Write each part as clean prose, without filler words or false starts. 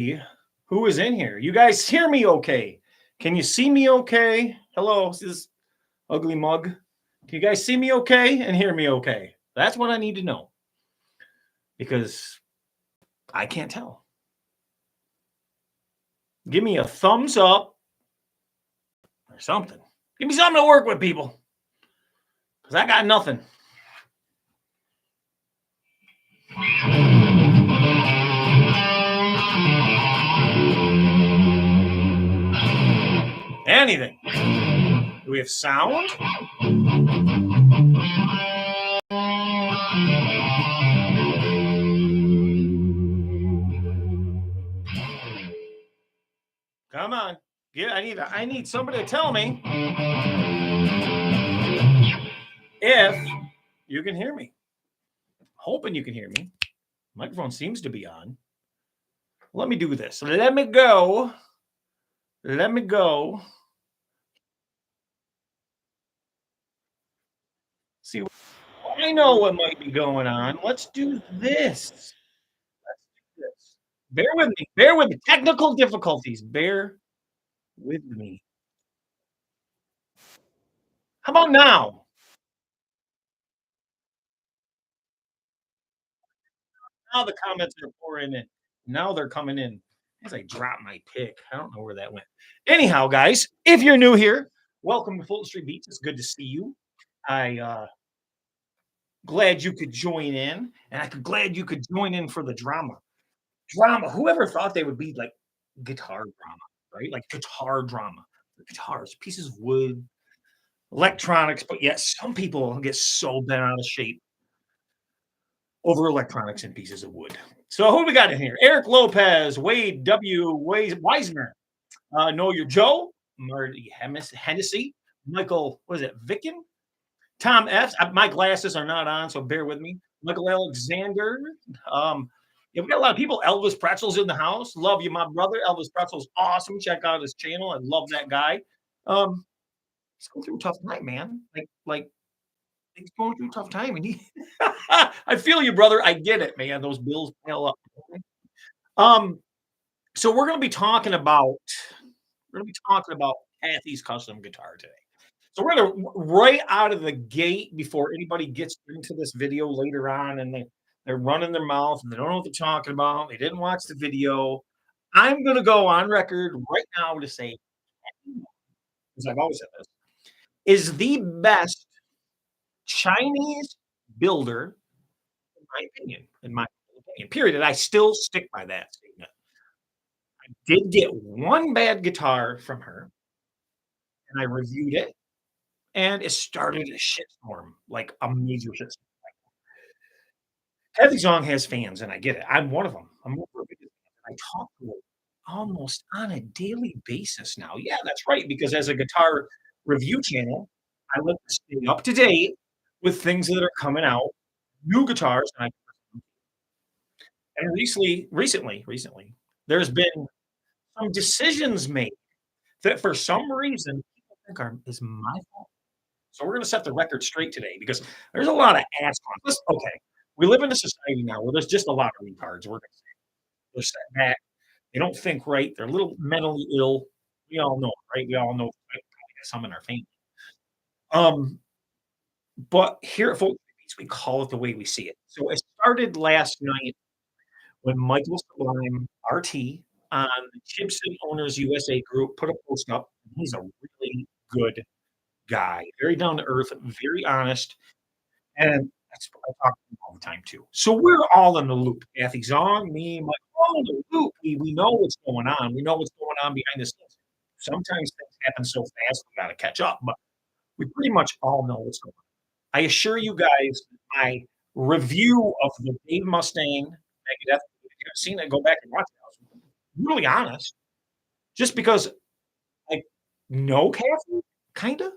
Who is in here? You guys hear me okay? Can you see me okay? Hello, this is Ugly Mug. Can you guys see me okay and hear me okay? That's what I need to know because I can't tell. Give me a thumbs up or something. Give me something to work with, people, because I got nothing. Anything. Do we have sound? Come on. Yeah, I need somebody to tell me if you can hear me. Hoping you can hear me. Microphone seems to be on. Let me do this. Let me go. Let me go. See, I know what might be going on. Let's do this. Let's do this. Bear with me. Bear with me. Technical difficulties. Bear with me. How about now? Now the comments are pouring in. Now they're coming in as I drop my pick. I don't know where that went. Anyhow, guys, if you're new here, welcome to Fulton Street Beats. It's good to see you. I glad you could join in, and I'm glad you could join in for the drama. Drama. Whoever thought they would be like guitar drama, right? Like guitar drama. Guitars, pieces of wood, electronics, but yet some people get so bent out of shape over electronics and pieces of wood. So who we got in here? Eric Lopez, Wade W. Weisner, Know Your Joe, Marty Hennessy, Michael, what is it, Vicken? Tom F. My glasses are not on, so bear with me. Michael Alexander. Yeah, we got a lot of people. Elvis Pretzel's in the house. Love you, my brother. Elvis Pretzel's awesome. Check out his channel. I love that guy. He's going through a tough time, man. Like he's going through a tough time, and he. I feel you, brother. I get it, man. Those bills pile up. Um, so we're gonna be talking about Cathy's custom guitar today. So we're gonna right out of the gate before anybody gets into this video later on and they're running their mouth and they don't know what they're talking about. They didn't watch the video. I'm gonna go on record right now to say, as I've always said this, is the best Chinese builder, in my opinion. In my opinion, period. And I still stick by that statement. I did get one bad guitar from her, and I reviewed it, and it started a shitstorm, like a major shitstorm. Cathy Zhong has fans, and I get it. I'm one of them. I'm one of her biggest fans. I talk to her almost on a daily basis now. Yeah, that's right, because as a guitar review channel, I like to stay up to date with things that are coming out, new guitars, and recently, there's been some decisions made that for some reason people think is my fault. So we're gonna set the record straight today because there's a lot of ass cons. Okay, we live in a society now where there's just a lot of retards. We're gonna say they're set back. They don't think right. They're a little mentally ill. We all know, right? We all know right? Some in our family. Um, but here at Folk Beats, we call it the way we see it. So it started last night when Michael Sublime RT on the Chibson Owners USA group put a post up. He's a really good guy, very down to earth, very honest, and that's what I talk to him all the time too. So we're all in the loop. Cathy Zong, me, Mike, all in the loop. We know what's going on. We know what's going on behind the scenes. Sometimes things happen so fast we gotta catch up, but we pretty much all know what's going on. I assure you guys, my review of the Dave Mustaine Megadeth, if you haven't seen it, go back and watch it. I was brutally honest, just because I know Cathy, kinda.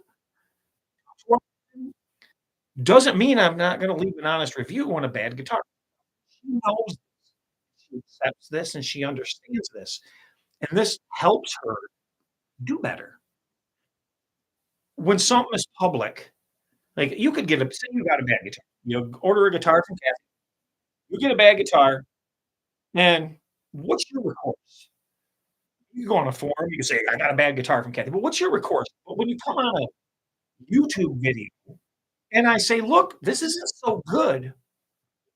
Doesn't mean I'm not gonna leave an honest review on a bad guitar. She knows this, she accepts this, and she understands this, and this helps her do better. When something is public, like, you could get a say you got a bad guitar, you order a guitar from Cathy, you get a bad guitar, and What's your recourse? You go on a forum, you can say, "I got a bad guitar from Cathy," but what's your recourse? But when you come on a YouTube video and I say, "Look, this isn't so good,"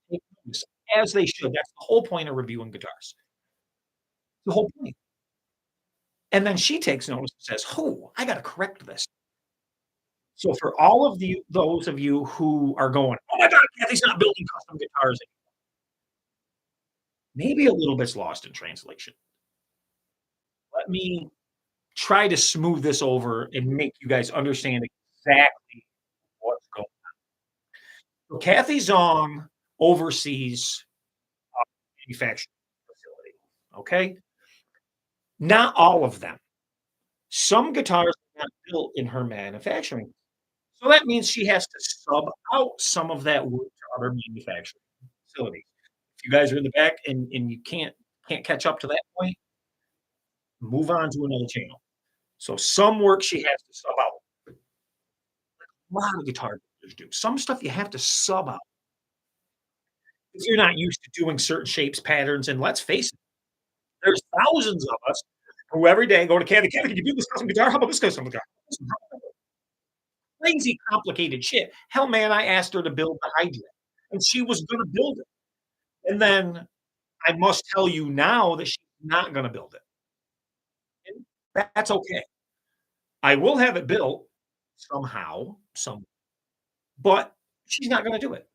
take notice, as they should. That's the whole point of reviewing guitars. The whole point. And then she takes notice and says, "Oh, I gotta correct this." So for all of those of you who are going, "Oh my god, Cathy's not building custom guitars," maybe a little bit's lost in translation. Let me try to smooth this over and make you guys understand exactly what's going on. So Cathy Zhong oversees manufacturing facility, okay? Not all of them. Some guitars are not built in her manufacturing. So that means she has to sub out some of that work to other manufacturing facilities. If you guys are in the back and you can't catch up to that point, move on to another channel. So some work she has to sub out. A lot of guitar builders do. Some stuff you have to sub out if you're not used to doing certain shapes, patterns, and let's face it, there's thousands of us who every day go to Cathy, "Cathy, can you do this custom guitar? How about this custom guitar?" Crazy complicated shit. Hell, man, I asked her to build the Hydra, and she was gonna build it. And then I must tell you now that she's not gonna build it. And that's okay. I will have it built somehow, but she's not gonna do it.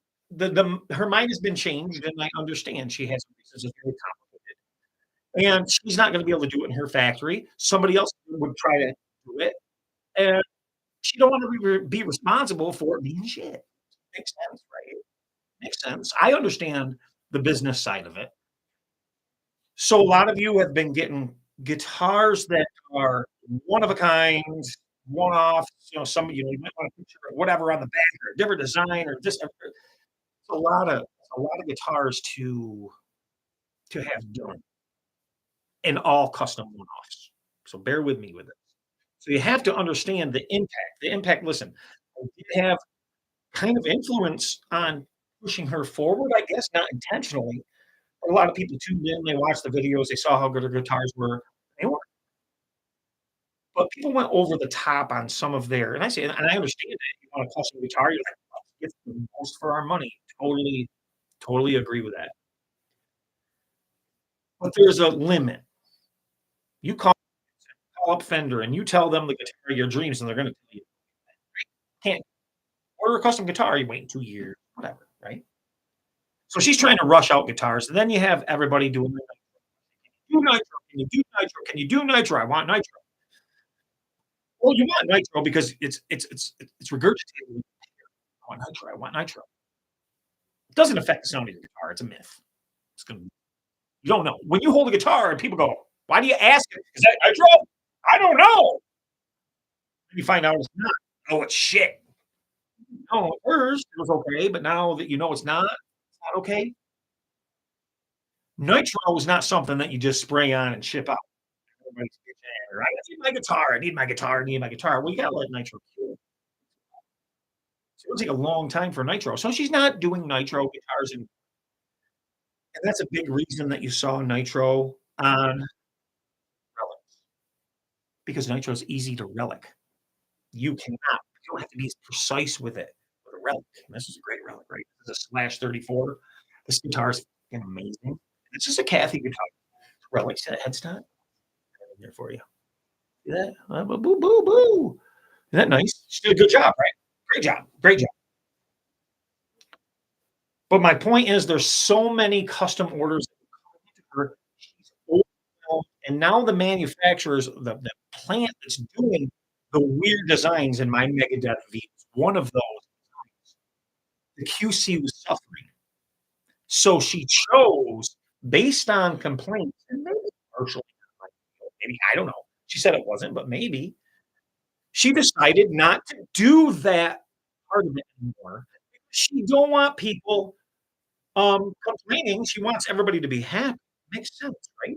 Her mind has been changed, and I understand she has reasons, it's very complicated. And she's not gonna be able to do it in her factory. Somebody else would try to do it, and she don't wanna be responsible for it being shit. Makes sense, right? Makes sense. I understand the business side of it. So a lot of you have been getting guitars that are one of a kind, one off, some you might want a picture of whatever on the back or a different design or this it's a lot of guitars to have done and all custom one-offs. So bear with me with it. So you have to understand the impact. The impact, listen, I did have kind of influence on pushing her forward, I guess, not intentionally. A lot of people tuned in, they watched the videos, they saw how good her guitars were. They weren't, but people went over the top on some of their and I say and I understand that. You want a custom guitar, you're like, "Let's get the most for our money." Totally agree with that. But there's a limit. You call up Fender and you tell them the guitar of your dreams, and they're gonna tell you, "Can't order a custom guitar, you wait 2 years," whatever, right? So she's trying to rush out guitars, and then you have everybody doing, "Do nitro, can you do nitro? Can you do nitro? I want nitro." Well, you want nitro because it's regurgitated. I want nitro, I want nitro. It doesn't affect the sound of your guitar, it's a myth. It's gonna you don't know. When you hold a guitar and people go, "Why do you ask it? Is that nitro?" "I don't know." Then you find out it's not. "Oh, it's shit." "No, at first it was okay, but now that you know it's not okay." Nitro is not something that you just spray on and ship out. Everybody's bitching, "I need my guitar, I need my guitar, I need my guitar." Well, you gotta let nitro cure. It's gonna take a long time for nitro. So she's not doing nitro guitars, and that's a big reason that you saw nitro on relics, because nitro is easy to relic. You don't have to be as precise with it with a relic, and this is a great relic, right? This is a Slash 34. This guitar is fucking amazing. This is a Cathy guitar. Relic set headstock in there for you. See that? Boo, boo, boo, boo. Isn't that nice? She did a good job, right? Great job, great job. But my point is there's so many custom orders that come into her. She's overwhelmed, and now the manufacturers, the plant that's doing the weird designs in my Megadeth V was one of those designs. The QC was suffering. So she chose based on complaints and maybe partially maybe, I don't know. She said it wasn't, but maybe. She decided not to do that part of it anymore. She don't want people complaining, she wants everybody to be happy. Makes sense, right?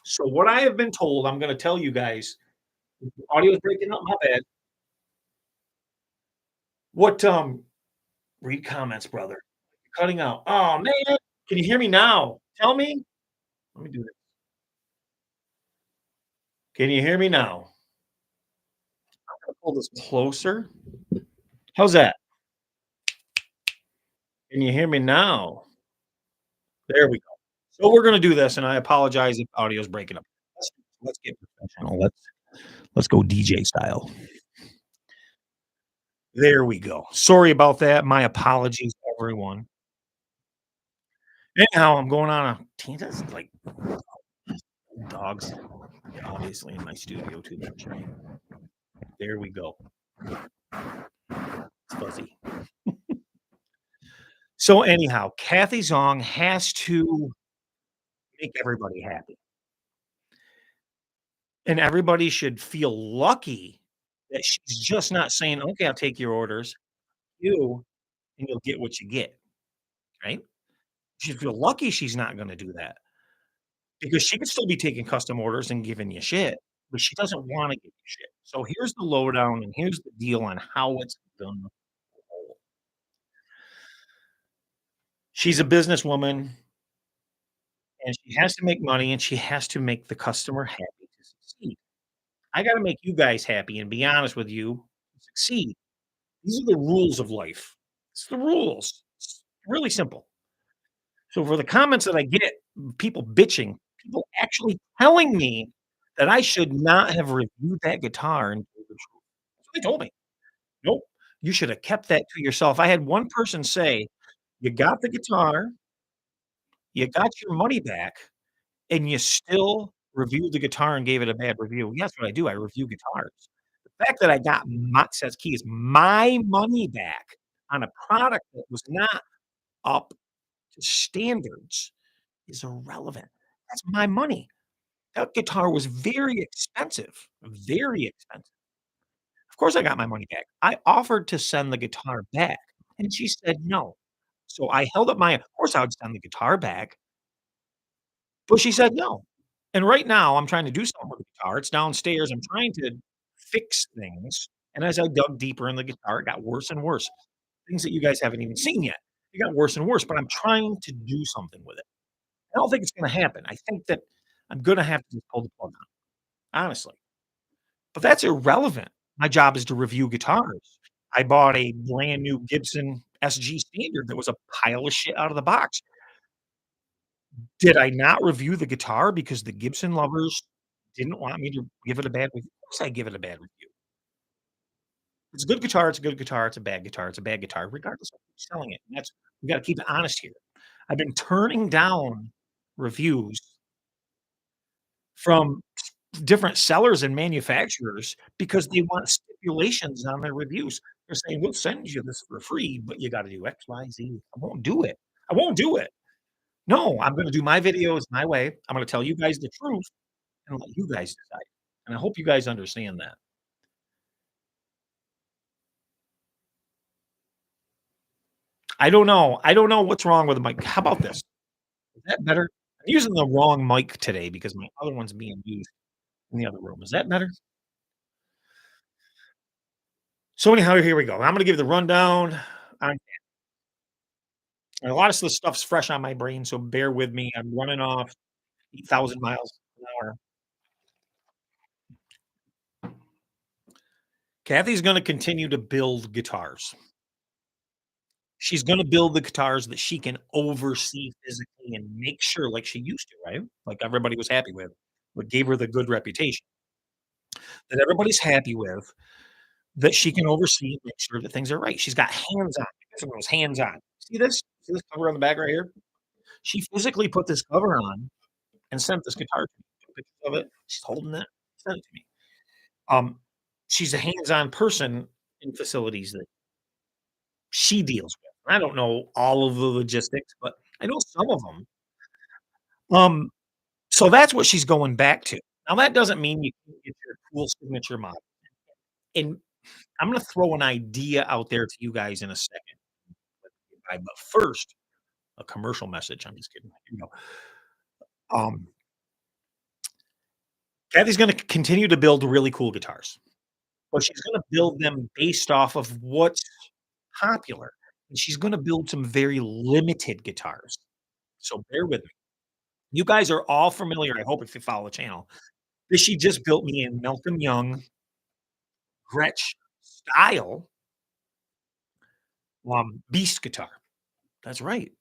So what I have been told, I'm gonna tell you guys, if the audio is breaking up, my bad. What, read comments, brother. You're cutting out. Oh, man. Can you hear me now? Tell me. Let me do this. Can you hear me now? Pull this closer. How's that? Can you hear me now? There we go. So we're gonna do this, and I apologize if audio is breaking up. Let's let's get professional. Let's go DJ style. There we go. Sorry about that. My apologies, everyone. Anyhow, I'm going on a that's like dogs, obviously in my studio too much, right? There we go. It's fuzzy. So anyhow, Cathy Zhong has to make everybody happy, and everybody should feel lucky that she's just not saying, "Okay, I'll take your orders, you, and you'll get what you get," right? You should feel lucky she's not gonna do that because she could still be taking custom orders and giving you shit, but she doesn't wanna give you shit. So here's the lowdown, and here's the deal on how it's done. She's a businesswoman, and she has to make money, and she has to make the customer happy to succeed. I gotta make you guys happy and be honest with you to succeed. These are the rules of life. It's the rules. It's really simple. So for the comments that I get, people bitching, people actually telling me that I should not have reviewed that guitar and told the truth. That's what they told me. Nope. You should have kept that to yourself. I had one person say, "You got the guitar, you got your money back, and you still reviewed the guitar and gave it a bad review." Yes, what I do. I review guitars. The fact that I got says key is my money back on a product that was not up to standards is irrelevant. That's my money. That guitar was very expensive, very expensive. Of course, I got my money back. I offered to send the guitar back, and she said no. So I held up my of course, I would send the guitar back, but she said no. And right now, I'm trying to do something with the guitar. It's downstairs. I'm trying to fix things, and as I dug deeper in the guitar, it got worse and worse. Things that you guys haven't even seen yet. It got worse and worse, but I'm trying to do something with it. I don't think it's gonna happen. I think that I'm gonna have to just pull the plug on it, honestly. But that's irrelevant. My job is to review guitars. I bought a brand new Gibson SG Standard that was a pile of shit out of the box. Did I not review the guitar because the Gibson lovers didn't want me to give it a bad review? Of course I give it a bad review. It's a good guitar, it's a good guitar, it's a bad guitar, it's a bad guitar, regardless of who's selling it. And that's we gotta keep it honest here. I've been turning down reviews from different sellers and manufacturers because they want stipulations on their reviews. They're saying, "We'll send you this for free, but you gotta do X, Y, Z." I won't do it. I won't do it. No, I'm gonna do my videos my way. I'm gonna tell you guys the truth and let you guys decide. And I hope you guys understand that. I don't know. I don't know what's wrong with the mic. How about this? Is that better? I'm using the wrong mic today because my other one's being used in the other room. Is that better? So anyhow, here we go. I'm gonna give the rundown on and a lot of this stuff's fresh on my brain, so bear with me. I'm running off 8,000 miles an hour. Kathy's gonna continue to build guitars. She's gonna build the guitars that she can oversee physically and make sure like she used to, right? Like everybody was happy with, what gave her the good reputation that everybody's happy with, that she can oversee and make sure that things are right. She's got hands-on. This one was hands-on. See this? See this cover on the back right here? She physically put this cover on and sent this guitar to me. Took pictures of it. She's holding it, sent it to me. Um, she's a hands-on person in facilities that she deals with. I don't know all of the logistics, but I know some of them. Um, so that's what she's going back to. Now that doesn't mean you can't get your cool signature model. And I'm gonna throw an idea out there to you guys in a second. But first, a commercial message. I'm just kidding. Here we go. Um, Kathy's gonna continue to build really cool guitars, but she's gonna build them based off of what's popular, and she's gonna build some very limited guitars. So bear with me. You guys are all familiar, I hope if you follow the channel, that she just built me a Malcolm Young Gretsch style, Beast guitar. That's right.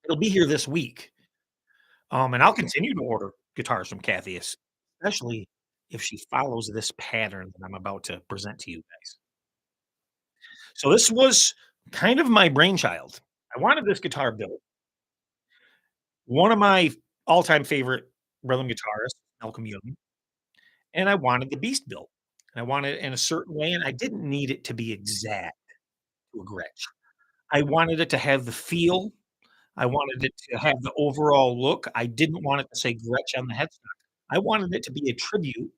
It'll be here this week. And I'll continue to order guitars from Cathy, especially if she follows this pattern that I'm about to present to you guys. So this was kind of my brainchild. I wanted this guitar built. One of my all-time favorite rhythm guitarists, Malcolm Young, and I wanted the Beast built. And I wanted it in a certain way, and I didn't need it to be exact to a Gretsch. I wanted it to have the feel. I wanted it to have the overall look. I didn't want it to say Gretsch on the headstock. I wanted it to be a tribute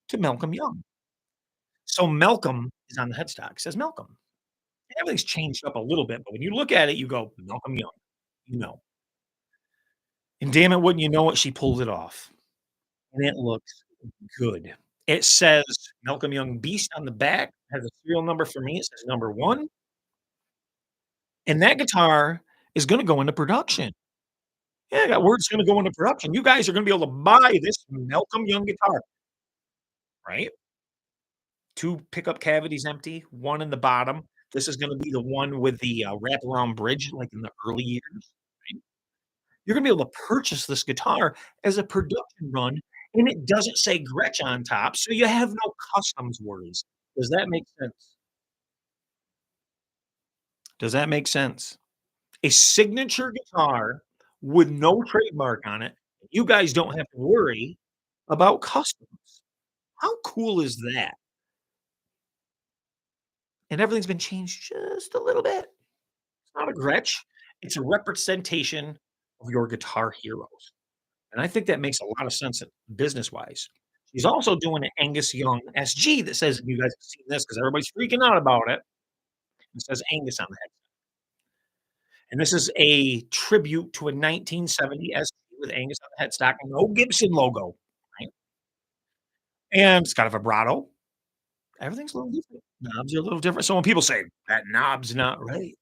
to Malcolm Young. So Malcolm is on the headstock. It says Malcolm. Everything's changed up a little bit, but when you look at it, you go, Malcolm Young, you know. And damn it, wouldn't you know it, she pulled it off. And it looks good. It says Malcolm Young Beast on the back, has a serial number for me. It says number one. And that guitar is gonna go into production. Yeah, I got word it's gonna go into production. You guys are gonna be able to buy this Malcolm Young guitar, right? 2 pickup cavities empty, 1 in the bottom. This is gonna be the one with the, wraparound bridge like in the early years, right? You're gonna be able to purchase this guitar as a production run, and it doesn't say Gretsch on top, so you have no customs worries. Does that make sense? Does that make sense? A signature guitar with no trademark on it, you guys don't have to worry about customs. How cool is that? And everything's been changed just a little bit. It's not a Gretsch, it's a representation of your guitar heroes. And I think that makes a lot of sense business-wise. She's also doing an Angus Young SG that says, you guys have seen this because everybody's freaking out about it. It says Angus on the head. And this is a tribute to a 1970 SG with Angus on the headstock and no Gibson logo, right? And it's got a vibrato. Everything's a little different. Knobs are a little different. So when people say, "That knob's not right,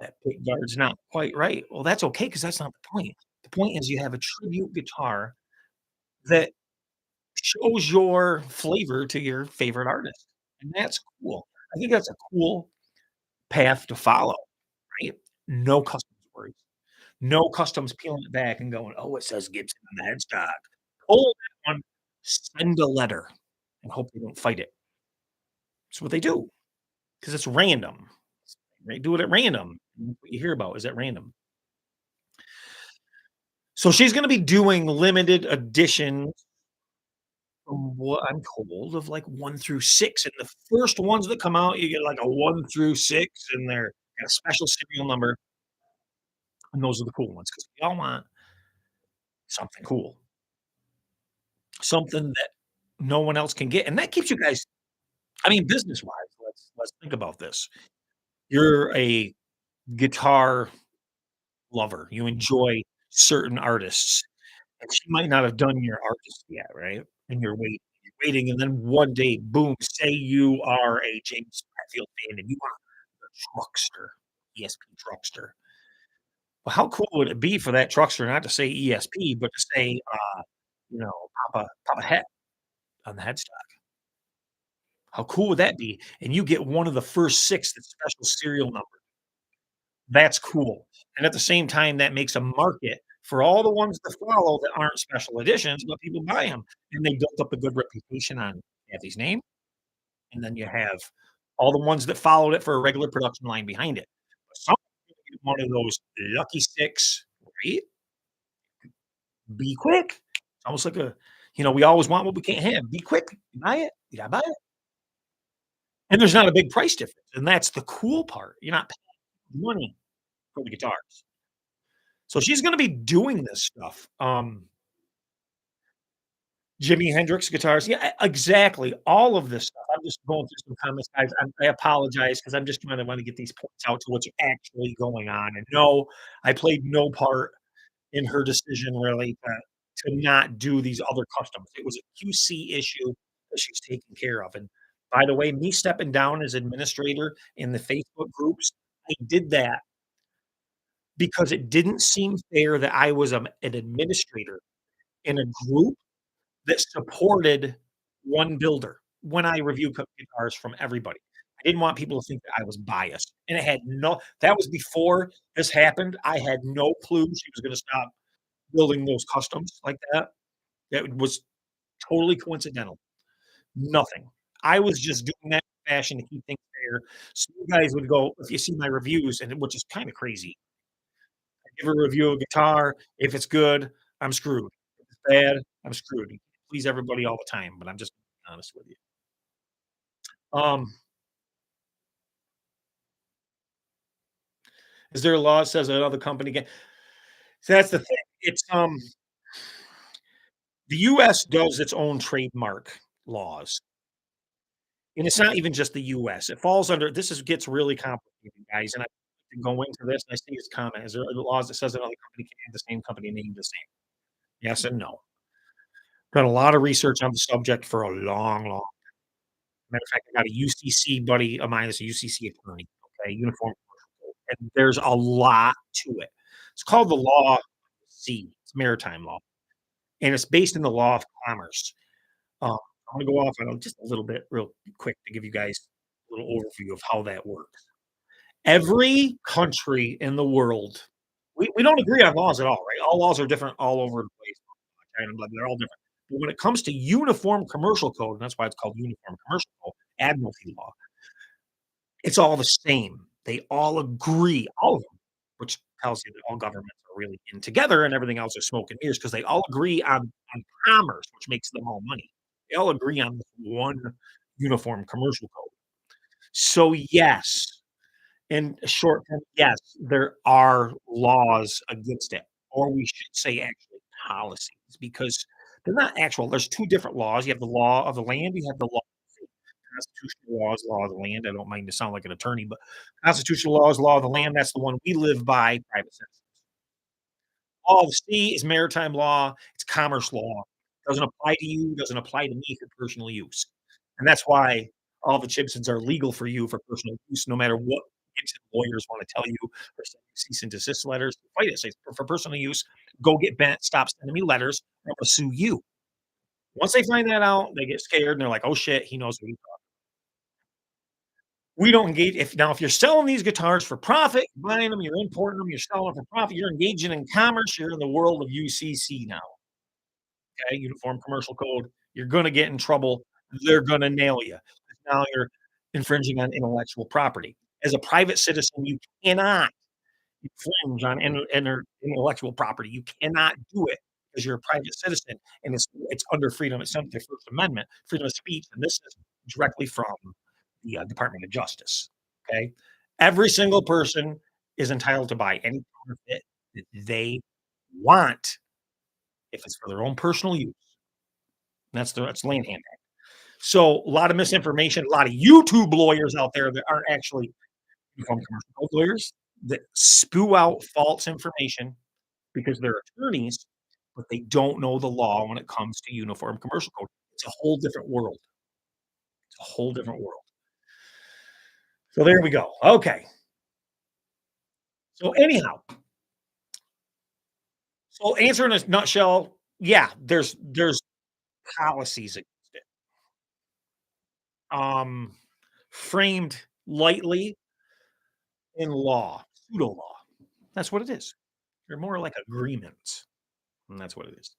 that pick guard's not quite right," well, that's okay because that's not the point. The point is you have a tribute guitar that shows your flavor to your favorite artist, and that's cool. I think that's a cool path to follow, right? No customs worries. No customs peeling it back and going, "Oh, it says Gibson on the headstock." Pull that one, send a letter, and hope they don't fight it. That's what they do because it's random. They do it at random. What you hear about is at random. So she's gonna be doing limited editions from what I'm told of like 1 through 6, and the first ones that come out, you get like a 1 through 6, and they're got a special serial number, and those are the cool ones because we all want something cool, something that no one else can get, and that keeps you guys I mean, business-wise, let's think about this. You're a guitar lover, you enjoy certain artists, and she might not have done your artist yet, right? And you're waiting, and then one day, boom, say you are a James Hetfield fan and you want the Truckster, ESP Truckster. Well, how cool would it be for that Truckster not to say ESP, but to say, you know, Papa Het on the headstock? How cool would that be? And you get one of the first 6 that's special serial number. That's cool. And at the same time, that makes a market for all the ones that follow that aren't special editions, but people buy them, and they built up a good reputation on Kathy's name, and then you have all the ones that followed it for a regular production line behind it. But some one of those lucky 6, right? Be quick. It's almost like a we always want what we can't have. Be quick. You buy it. You gotta buy it. And there's not a big price difference, and that's the cool part. You're not paying money for the guitars. So she's gonna be doing this stuff. Jimi Hendrix guitars. Yeah, exactly. All of this stuff. I'm just going through some comments, guys. I apologize because I'm just trying to want to get these points out to what's actually going on. And no, I played no part in her decision really to not do these other customs. It was a QC issue that she's taking care of. And by the way, me stepping down as administrator in the Facebook groups, I did that because it didn't seem fair that I was, an administrator in a group that supported one builder when I review guitars from everybody. I didn't want people to think that I was biased, and it had no that was before this happened. I had no clue she was gonna stop building those customs like that. That was totally coincidental. Nothing. I was just doing that in fashion to keep things fair. So you guys would go if you see my reviews, and which is kinda crazy. I give a review of a guitar. If it's good, I'm screwed. If it's bad, I'm screwed. You can't please everybody all the time, but I'm just being honest with you. Um, is there a law that says another company can so that's the thing. The US does its own trademark laws, and it's not even just the US. It falls under this is gets really complicated, guys, and I can go into this, and I see his comment. Is there laws that says another company can't have the same company name the same? Yes and no. Done a lot of research on the subject for a long matter of fact, I got a UCC buddy of mine that's a UCC attorney, okay, Uniform Commercial Code, and there's a lot to it. It's called the law of the sea. It's maritime law, and it's based in the law of commerce. I'm gonna go off on just a little bit real quick to give you guys a little overview of how that works. Every country in the world, we don't agree on laws at all, right? All laws are different all over the place. China, blah, they're all different. But when it comes to uniform commercial code, and that's why it's called uniform commercial code, admiralty law, it's all the same. They all agree, all of them, which tells you that all governments are really in together and everything else is smoke and mirrors because they all agree on commerce, which makes them all money. They all agree on this one uniform commercial code. So, yes, in a short term, yes, there are laws against it, or we should say actually policies, because they're not actual. There's 2 different laws. You have the law of the land, you have the law of the sea. Constitutional law is law of the land. I don't mean to sound like an attorney, but constitutional law is law of the land. That's the one we live by, private citizens. Law of the sea is maritime law. It's commerce law. Doesn't apply to you, doesn't apply to me for personal use. And that's why all the Chibsons are legal for you for personal use, no matter what Gibson lawyers want to tell you or send you cease and desist letters. Fight it. Say, for personal use, go get bent. Stop sending me letters, or I'm going to sue you. Once they find that out, they get scared and they're like, oh shit, he knows what he's talking. We don't engage. If you're selling these guitars for profit, buying them, you're importing them, you're selling them for profit, you're engaging in commerce, you're in the world of UCC now. Okay, Uniform Commercial Code. You're gonna get in trouble. They're gonna nail you. Now you're infringing on intellectual property. As a private citizen, you cannot infringe on intellectual property. You cannot do it because you're a private citizen, and it's under freedom. It's under the First Amendment, freedom of speech, and this is directly from the Department of Justice. Okay, every single person is entitled to buy any counterfeit that they want if it's for their own personal use. That's land hand. So a lot of misinformation, a lot of YouTube lawyers out there that aren't actually become commercial code lawyers that spew out false information because they're attorneys, but they don't know the law when it comes to uniform commercial code. It's a whole different world. It's a whole different world. So there we go. Okay. So anyhow, so answer in a nutshell, yeah, there's policies against it. Um, framed lightly in law, pseudo law. That's what it is. They're more like agreements, and that's what it is.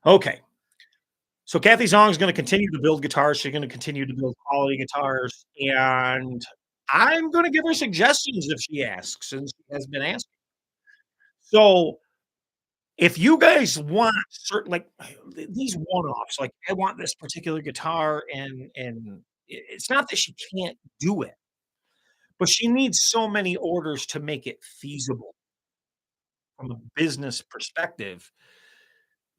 Okay. So Cathy Zhong is going to continue to build guitars. She's going to continue to build quality guitars, and I'm going to give her suggestions if she asks, since she has been asking. So if you guys want certain like these one-offs, like I want this particular guitar, and it's not that she can't do it, but she needs so many orders to make it feasible from a business perspective.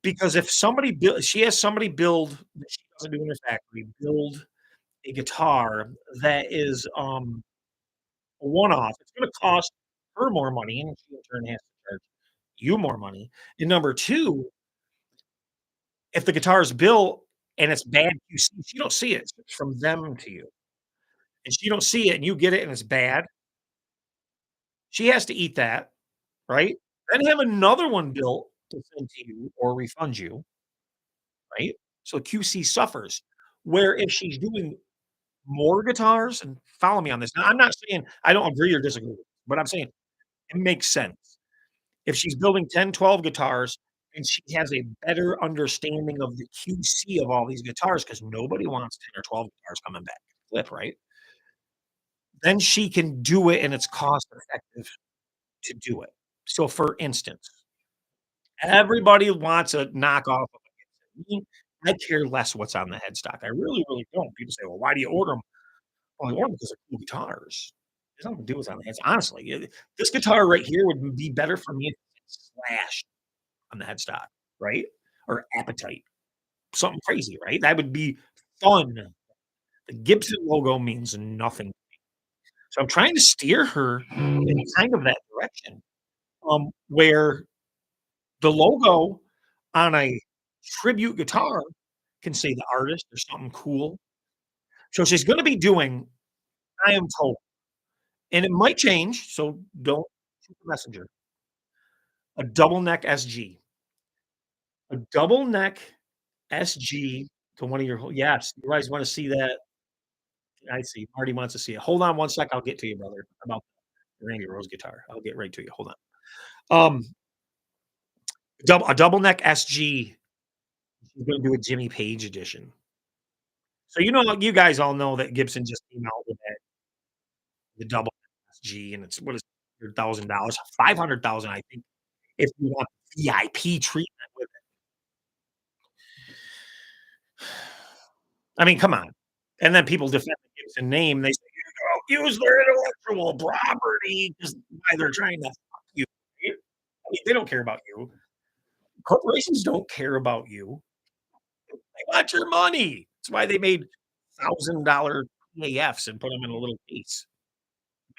Because if somebody build she has somebody build that she doesn't do in her factory, build a guitar that is, a one-off, it's gonna cost her more money, and she in turn has to charge you more money. And number 2, if the guitar is built and it's bad QC, she don't see it, it's from them to you, and she don't see it and you get it and it's bad, she has to eat that, right? Then have another one built to send to you or refund you, right? So QC suffers. Where if she's doing more guitars, and follow me on this. Now, I'm not saying I don't agree or disagree, but I'm saying it makes sense. If she's building 10, 12 guitars and she has a better understanding of the QC of all these guitars, because nobody wants 10 or 12 guitars coming back flip, right? Then she can do it and it's cost effective to do it. So, for instance, everybody wants a knockoff of a Gibson. Me, I care less what's on the headstock. I really, really don't. People say, "Well, why do you order them?" Well, I order them because they're cool guitars. There's nothing to do with on the heads. Honestly, this guitar right here would be better for me if it's slashed on the headstock, right? Or appetite, something crazy, right? That would be fun. The Gibson logo means nothing. So I'm trying to steer her in kind of that direction, where the logo on a tribute guitar can say the artist or something cool. So she's gonna be doing, I am told, and it might change, so don't shoot the messenger, a double neck SG. A double neck SG to one of your yes, you guys wanna see that? I see, Marty wants to see it. Hold on one sec, I'll get to you, brother, about the Randy Rose guitar. I'll get right to you, hold on. Double neck SG, she's gonna do a Jimmy Page edition. So, you guys all know that Gibson just came out with that the double SG, and it's what is $100,000, 500,000, I think, if you want VIP treatment with it. I mean, come on. And then people defend the Gibson name, they say, "You don't use their intellectual property," 'cause why they're trying to fuck you. I mean, they don't care about you. Corporations don't care about you. They want your money. That's why they made $1,000 PAFs and put them in a little case.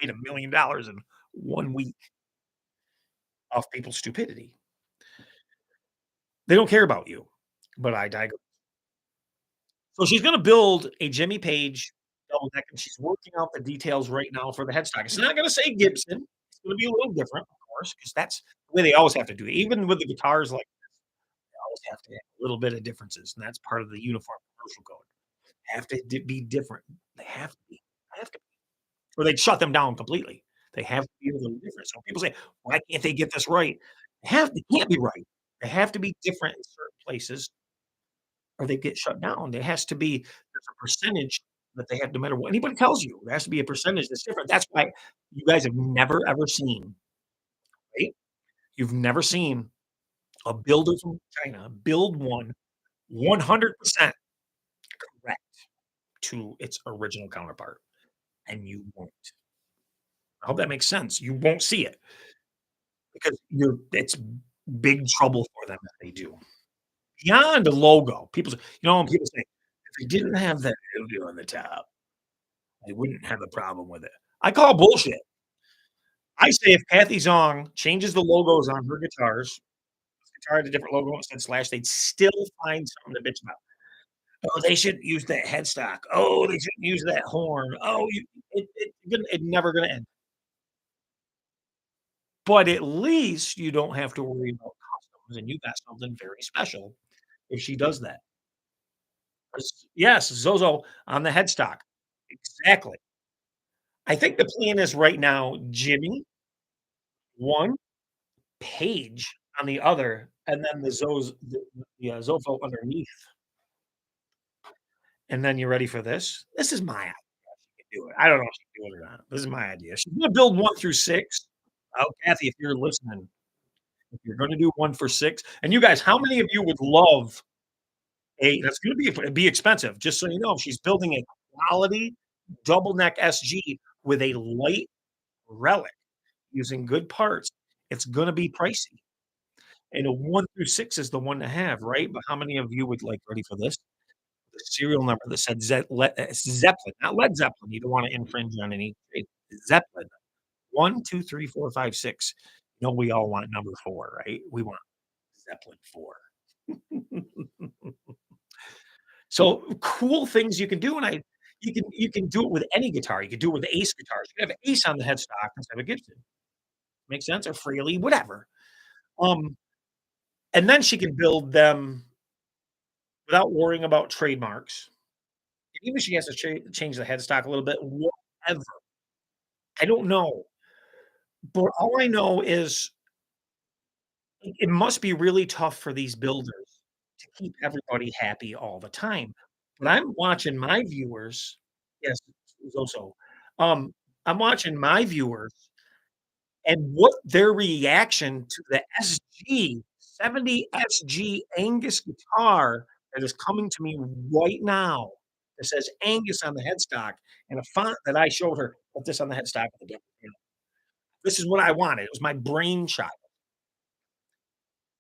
Made $1,000,000 in 1 week off people's stupidity. They don't care about you, but I digress. So she's gonna build a Jimmy Page double deck, and she's working out the details right now for the headstock. It's not gonna say Gibson. It's gonna be a little different, of course, because that's the way they always have to do it. Even with the guitars, like, they always have to have a little bit of differences, and that's part of the uniform commercial code. Have to be different. They have to be. Have to be, or they'd shut them down completely. They have to be a little different. So people say, "Why can't they get this right?" They can't be right. They have to be different in certain places or they get shut down. There has to be there's a percentage that they have no matter what anybody tells you. There has to be a percentage that's different. That's why you guys have never ever seen, right? You've never seen a builder from China build one 100% correct to its original counterpart, and you won't. I hope that makes sense. You won't see it because it's big trouble for them if they do. Beyond the logo, people say, when people say, "If they didn't have that logo on the top, I wouldn't have a problem with it." I call bullshit. I say if Cathy Zhong changes the logos on her guitars, guitar had a different logo instead slash, they'd still find something to bitch about. "Oh, they shouldn't use that headstock. Oh, they shouldn't use that horn. Oh, it's never gonna end." But at least you don't have to worry about customs, and you got something very special if she does that. 'Cause yes, Zozo on the headstock. Exactly. I think the plan is right now, Jimmy, 1, Page on the other, and then Zofo underneath. And then you ready for this? This is my idea. She can do it. I don't know if she can do it or not. This is my idea. She's gonna build 1 through 6. Oh, Cathy, if you're listening, if you're gonna do 1 for 6, and you guys, how many of you would love a that's gonna be expensive, just so you know, she's building a quality double neck SG with a light relic using good parts. It's gonna be pricey. And a 1 through 6 is the one to have, right? But how many of you would like ready for this? The serial number that said Zeppelin, not Led Zeppelin. You don't wanna infringe on any Zeppelin. 1, 2, 3, 4, 5, 6. We all want number 4, right? We want Zeppelin 4. So, cool things you can do, and you can do it with any guitar. You can do it with Ace guitars. You can have Ace on the headstock instead of Gibson. Make sense? Or freely, whatever. Um, and then she can build them without worrying about trademarks. Even if she has to change the headstock a little bit, whatever. I don't know. But all I know is it must be really tough for these builders to keep everybody happy all the time. But I'm watching my viewers. Yes, also. I'm watching my viewers and what their reaction to the SG 70 SG Angus guitar that is coming to me right now. It says Angus on the headstock and a font that I showed her. Put this on the headstock of the different, this is what I wanted. It was my brainchild.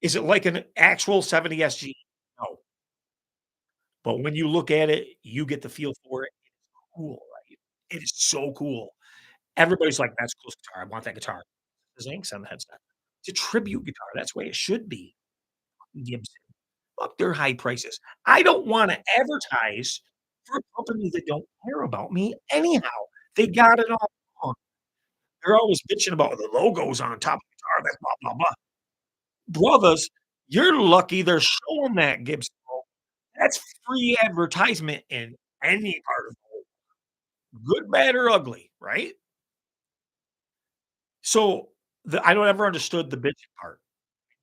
Is it like an actual 70 SG? No. But when you look at it, you get the feel for it. It's cool, right? It is so cool. Everybody's like, "That's a cool guitar. I want that guitar." There's inks on the headstock. It's a tribute guitar. That's the way it should be. Gibson. Up their high prices. I don't wanna advertise for a company that don't care about me anyhow. They got it all wrong. They're always bitching about the logos on top of the guitar, that blah, blah, blah. Brothers, you're lucky they're showing that Gibson logo. That's free advertisement in any part of the world, good, bad, or ugly, right? So, I don't ever understood the bitching part.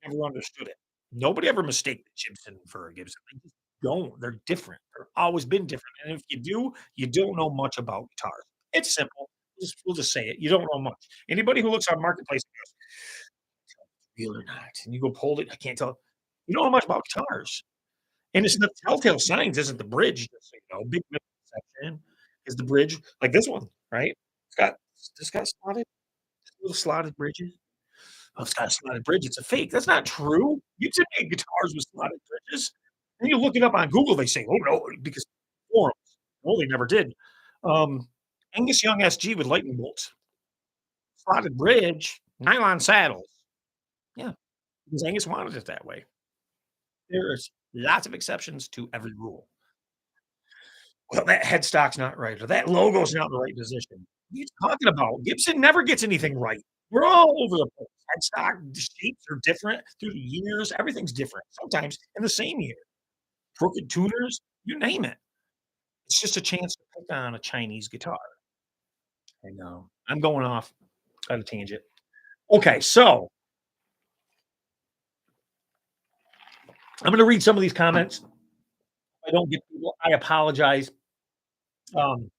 Never understood it. Nobody ever mistake the Chibson for a Gibson. They just don't. They're different. They're always been different, and if you do, you don't know much about guitars. It's simple. We'll just say it. You don't know much. Anybody who looks on Marketplace and goes, "Real or not?" And you go, "Hold it, I can't tell." You don't know much about guitars. And it's the telltale signs isn't the bridge, just so you know. Big misconception is the bridge, like this one, right? It's got little slotted bridges. "Oh, it's got a slotted bridge, it's a fake." That's not true. You can make guitars with slotted bridges, and you look it up on Google, they say, "Oh, no," because forums. No, they never did. Um, Angus Young SG with lightning bolts, slotted bridge, nylon saddles. Yeah, because Angus wanted it that way. There's lots of exceptions to every rule. Well, that headstock's not right, or that logo's not in the right position. What are you talking about? Gibson never gets anything right. We're all over the place. Headstock, the shapes are different through the years. Everything's different, sometimes in the same year. Crooked tuners, you name it. It's just a chance to pick on a Chinese guitar. I know. I'm going off on a tangent. Okay, so I'm gonna read some of these comments. If I don't get people, I apologize. Um,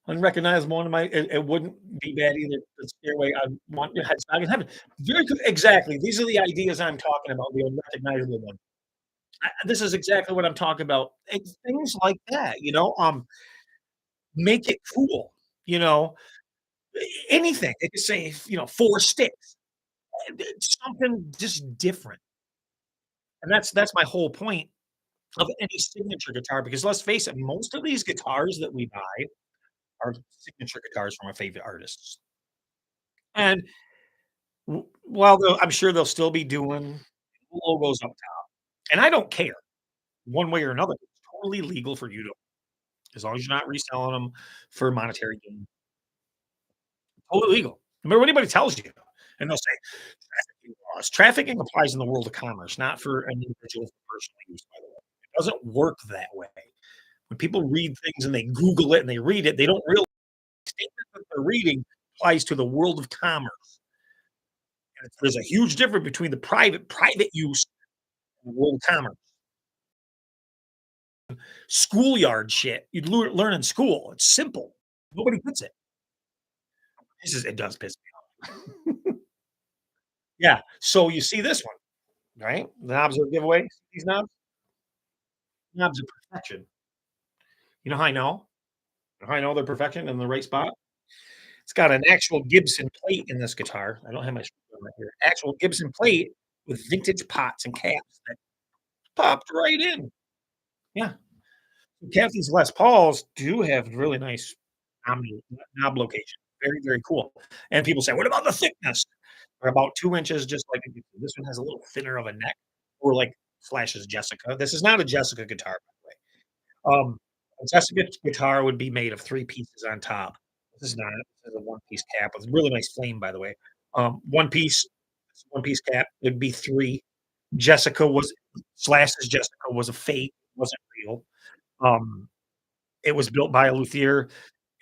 Unrecognizable one of my it wouldn't be bad either. The stairway, I want your headstock in heaven. Very good, exactly. These are the ideas I'm talking about, the unrecognizable one. This is exactly what I'm talking about. It's things like that, make it cool, you know, anything. It could say, 4 sticks, something just different. And that's my whole point of any signature guitar, because let's face it, most of these guitars that we buy are signature guitars from our favorite artists. And while I'm sure they'll still be doing logos up top, and I don't care one way or another. It's totally legal for you to, as long as you're not reselling them for monetary gain. Totally legal. No matter what anybody tells you, and they'll say trafficking laws. Trafficking applies in the world of commerce, not for an individual for personal use. By the way, it doesn't work that way. When people read things and they Google it and they read it, they don't realize the statement that they're reading applies to the world of commerce. And there's a huge difference between the private use and the world of commerce. Schoolyard shit you'd learn in school. It's simple. Nobody gets it. It does piss me off. Yeah. So you see this one, right? The knobs are a giveaway. These knobs, knobs are perfection. You know how I know? You know how I know they're perfection in the right spot? It's got an actual Gibson plate in this guitar. I don't have my screwdriver right here. Actual Gibson plate with vintage pots and caps that popped right in. Yeah. Cathy's Les Pauls do have really nice knob knob location. Very, very cool. And people say, "What about the thickness?" They're about 2 inches, just like a Gibson. This one has a little thinner of a neck, or like Slash's Jessica. This is not a Jessica guitar, by the way. A Jessica guitar would be made of 3 pieces on top, This is not. This is a one-piece cap with really nice flame, by the way. One piece cap, it'd be 3. Jessica was Slash's Jessica was a fake, wasn't real. Um, it was built by a luthier,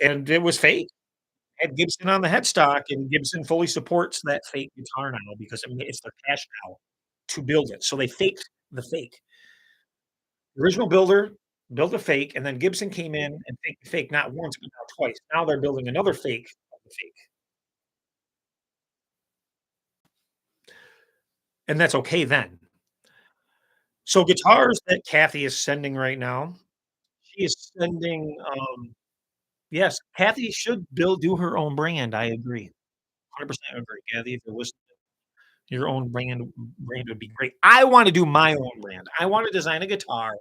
and it was fake. Had Gibson on the headstock, and Gibson fully supports that fake guitar now because, I mean, it's their cash cow to build it. So they faked the fake. The original builder built a fake, and then Gibson came in and faked the fake not once, but now twice. Now they're building another fake of the fake, and that's okay then. So guitars that Cathy is sending right now, she is sending, yes, Cathy should do her own brand, I agree. 100% agree, Cathy, if you're listening, your own brand would be great. I wanna do my own brand. I wanna design a guitar,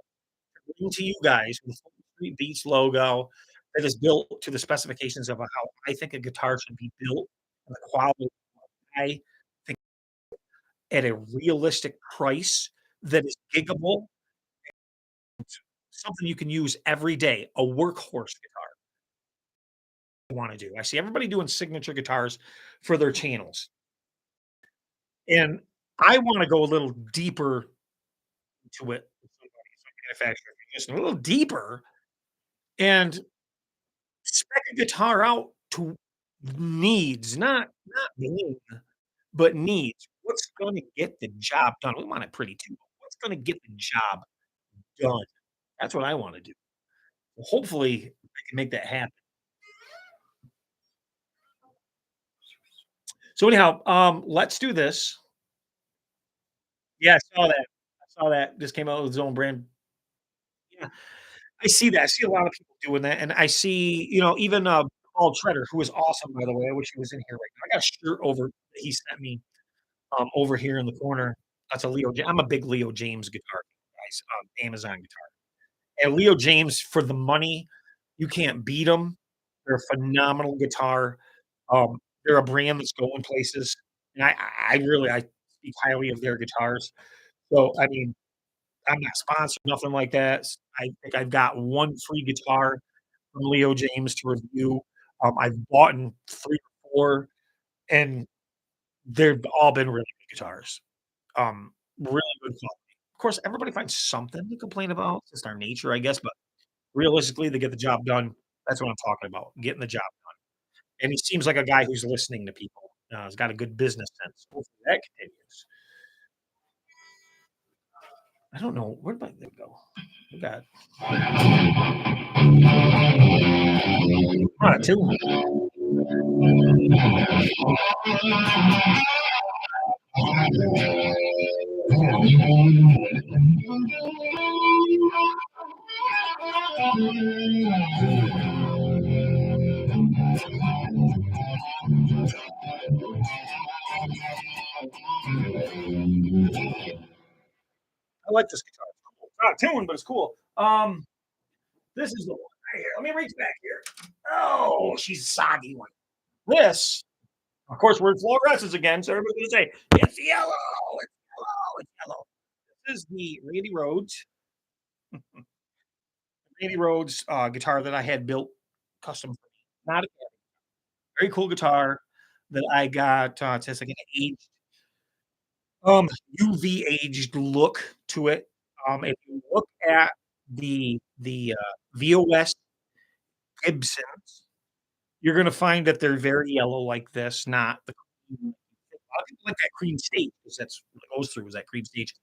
bring to you guys with the Street Beats logo that is built to the specifications of how I think a guitar should be built and the quality I think at a realistic price that is giggable, something you can use every day, a workhorse guitar. I wanna do. I see everybody doing signature guitars for their channels, and I wanna go a little deeper into it with somebody, some manufacturer, just a little deeper and spec a guitar out to needs, not mean, but needs. What's gonna get the job done? We want it pretty too, but what's gonna get the job done? That's what I wanna do. Hopefully, I can make that happen. So anyhow, let's do this. Yeah, I saw that. I saw that. Just came out with his own brand. Yeah, I see that. I see a lot of people doing that, and I see, even, Paul Treader, who is awesome, by the way. I wish he was in here right now. I got a shirt over that he sent me, over here in the corner. That's a I'm a big Leo James guitar guys, Amazon guitar. And Leo James, for the money, you can't beat them. 'Em. They're a phenomenal guitar. They're a brand that's going places, and I speak highly of their guitars. So, I mean, I'm not sponsored, nothing like that. I think I've got 1 free guitar from Leo James to review. I've bought in 3 or 4, and they've all been really good guitars. Really good quality. Of course, everybody finds something to complain about. It's just our nature, I guess, but realistically, they get the job done. That's what I'm talking about, getting the job done. And he seems like a guy who's listening to people. He's got a good business sense. Hopefully that continues. I don't know. Where did my thing go? We got tune. I like this guitar. It's cool. It's not a tune, but it's cool. This is the one right here. Let me reach back here. Oh, she's a soggy one. This, of course, we're in fluorescence again, so everybody's gonna say, it's yellow, it's yellow, it's yellow. This is the Randy Rhoads guitar that I had built custom for me. Not a very cool guitar that I got. It has like an aged, UV aged look to it. If you look at VOS Gibsons, you're gonna find that they're very yellow like this, not the cream. A lot of people like that cream stage because that's what it goes through is that cream stage.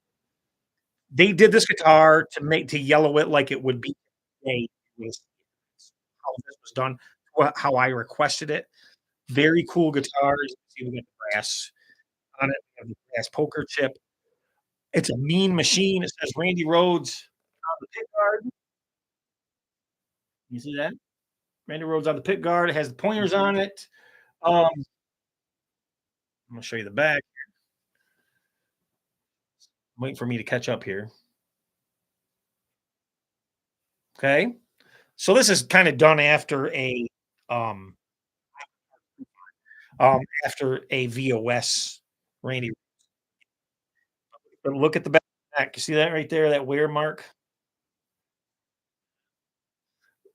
They did this guitar to yellow it like it would be today was how this was done, how I requested it. Very cool guitars. You can see we got the brass on it. We have the brass poker chip. It's a mean machine. It says Randy Rhoads on the pick guard. You see that? Randy Rhoads on the pick guard. It has the pointers on it. I'm gonna show you the back. Wait for me to catch up here. Okay. So this is kind of done um after a VOS Randy. But look at the back. You see that right there, that wear mark?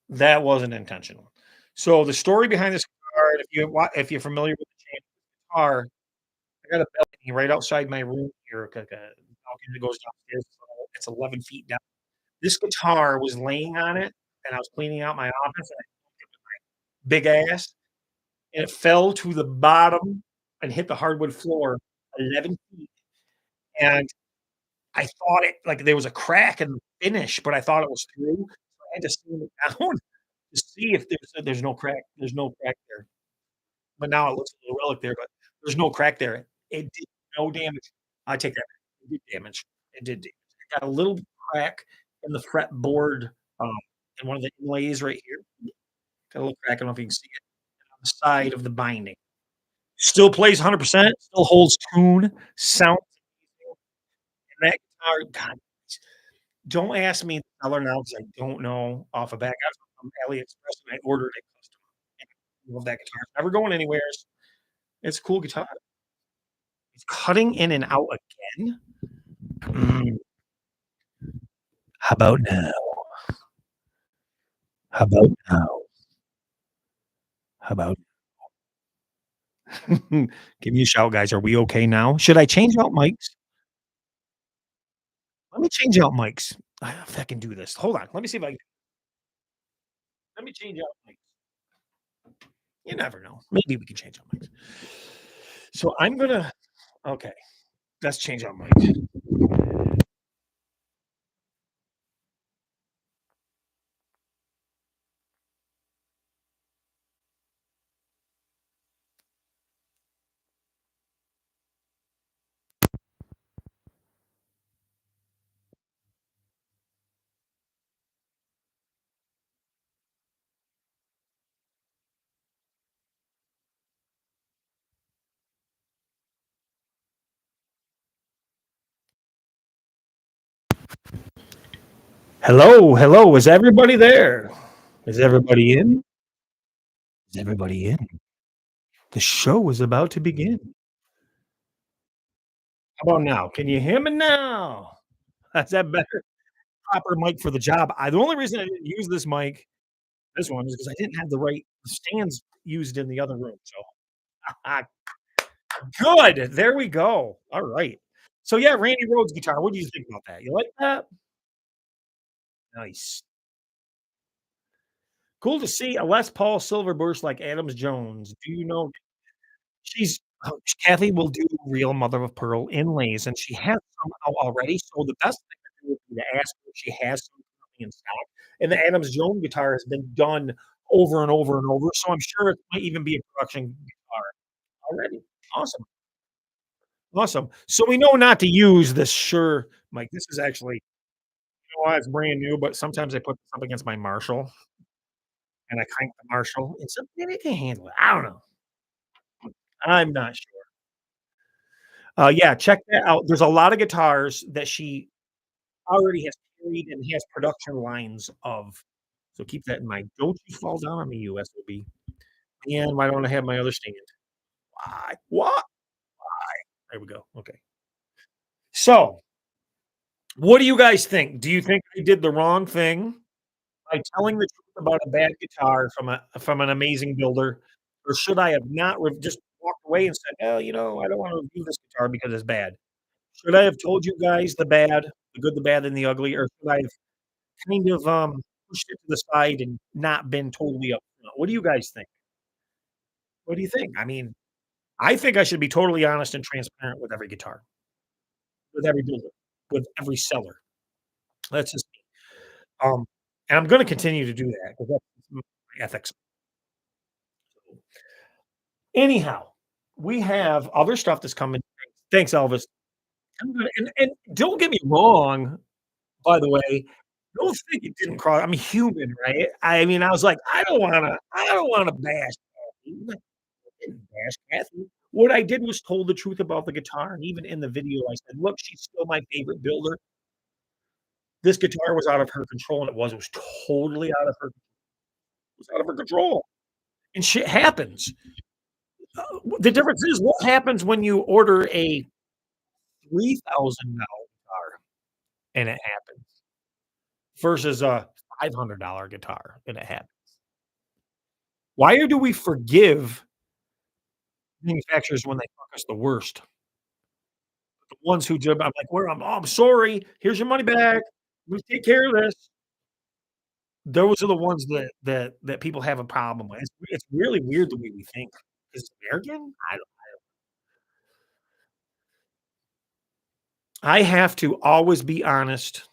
That wasn't intentional. So the story behind this and if you're familiar with the chain guitar, I got a balcony right outside my room here, like a balcony that goes downstairs, so it's 11 feet down. This guitar was laying on it, and I was cleaning out my office, and I big ass, and it fell to the bottom and hit the hardwood floor 11 feet, and I thought it like, there was a crack in the finish, but I thought it was through, so I had to sand it down to see if there's no crack there, but now it looks a little relic there, but there's no crack there. It did no damage. I take that back. It did damage. It did damage. It got a little crack in the fretboard, um, in one of the inlays right here. Got a little crack, I don't know if you can see it, on the side of the binding. Still plays 100%, still holds tune, sounds amazing, and that guitar, God, don't ask me the color now because I don't know off a bat. I got it from AliExpress and I ordered it custom. And I love that guitar. It's never going anywheres. It's a cool guitar. It's cutting in and out again. Mm, how about now? How about now? How about give me a shout, guys. Are we okay now? Should I change out mics? Let me change out mics. If I can do this. Hold on. Let me see if I can. Let me change out mics. You never know. Maybe we can change out mics. So I'm gonna. Okay, let's change out mics. Hello, hello. Is everybody there? Is everybody in? Is everybody in? The show is about to begin. How about now? Can you hear me now? Is that better? Proper mic for the job. The only reason I didn't use this mic, this one, is because I didn't have the right stands used in the other room. So good. There we go. All right. So yeah, Randy Rhoads guitar. What do you think about that? You like that? Nice. Cool to see a Les Paul silver burst like Adams Jones. Do you know she's Kathy will do real mother of pearl inlays, and she has some out already, so the best thing to do would be to ask her if she has some coming in stock, and the Adams Jones guitar has been done over and over and over, so I'm sure it might even be a production guitar already. Awesome, awesome. So we know not to use this Shure mic. This is actually, you know what, it's brand new, but sometimes I put this up against my Marshall, and I crank the Marshall, and something it can handle it. I don't know. I'm not sure. Yeah, check that out. There's a lot of guitars that she already has carried and has production lines of. So keep that in mind. Don't you fall down on me, USOB. And why don't I have my other stand? Why? What? There we go. Okay. So, what do you guys think? Do you think I did the wrong thing by telling the truth about a bad guitar from an amazing builder, or should I have not just walked away and said, "Oh, I don't want to review this guitar because it's bad." Should I have told you guys the bad, the good, the bad, and the ugly, or should I have kind of, pushed it to the side and not been totally upfront? What do you guys think? What do you think? I mean, I think I should be totally honest and transparent with every guitar, with every builder, with every seller. That's just me. And I'm gonna continue to do that because that's my ethics. Anyhow, we have other stuff that's coming. Thanks, Elvis. And don't get me wrong, by the way, don't think it didn't cross. I'm human, right? I mean, I was like, I don't wanna bash Kathy. I didn't bash Kathy. What I did was told the truth about the guitar, and even in the video, I said, "Look, she's still my favorite builder. This guitar was out of her control, and it was totally out of her control, and shit happens." The difference is what happens when you order a $3,000 guitar and it happens versus a $500 guitar and it happens. Why do we forgive manufacturers when they fuck us the worst? The ones who I'm like, "Well, I'm sorry. Here's your money back. We take care of this." Those are the ones that people have a problem with. It's really weird the way we think. Is it American? I have to always be honest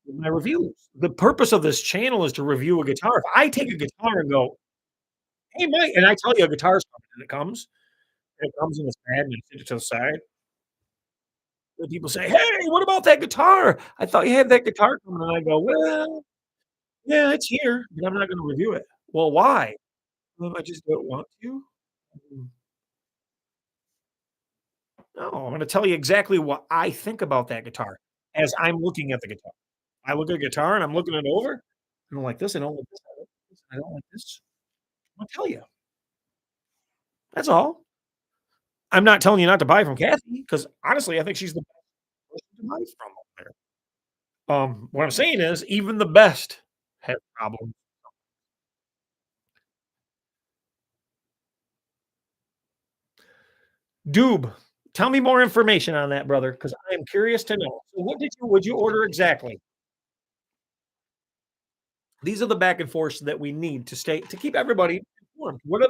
with my reviews. The purpose of this channel is to review a guitar. If I take a guitar and go, "Hey, Mike," and I tell you a guitar's coming and it comes and it's bad and I sit it to the side, and people say, "Hey, what about that guitar? I thought you had that guitar coming," and I go, "Well, yeah, it's here, but I'm not gonna review it." "Well, why?" "Well, I just don't want to." Mm, no, I'm gonna tell you exactly what I think about that guitar as I'm looking at the guitar. I look at a guitar and I'm looking it over, and I'm like, "This, I don't like this, I don't like this, I don't like this." I'll tell you. That's all. I'm not telling you not to buy from Kathy because honestly, I think she's the best person to buy from out there. What I'm saying is even the best have problems. Doob, tell me more information on that, brother, because I am curious to know. So would you order exactly? These are the back and forths that we need to keep everybody informed. What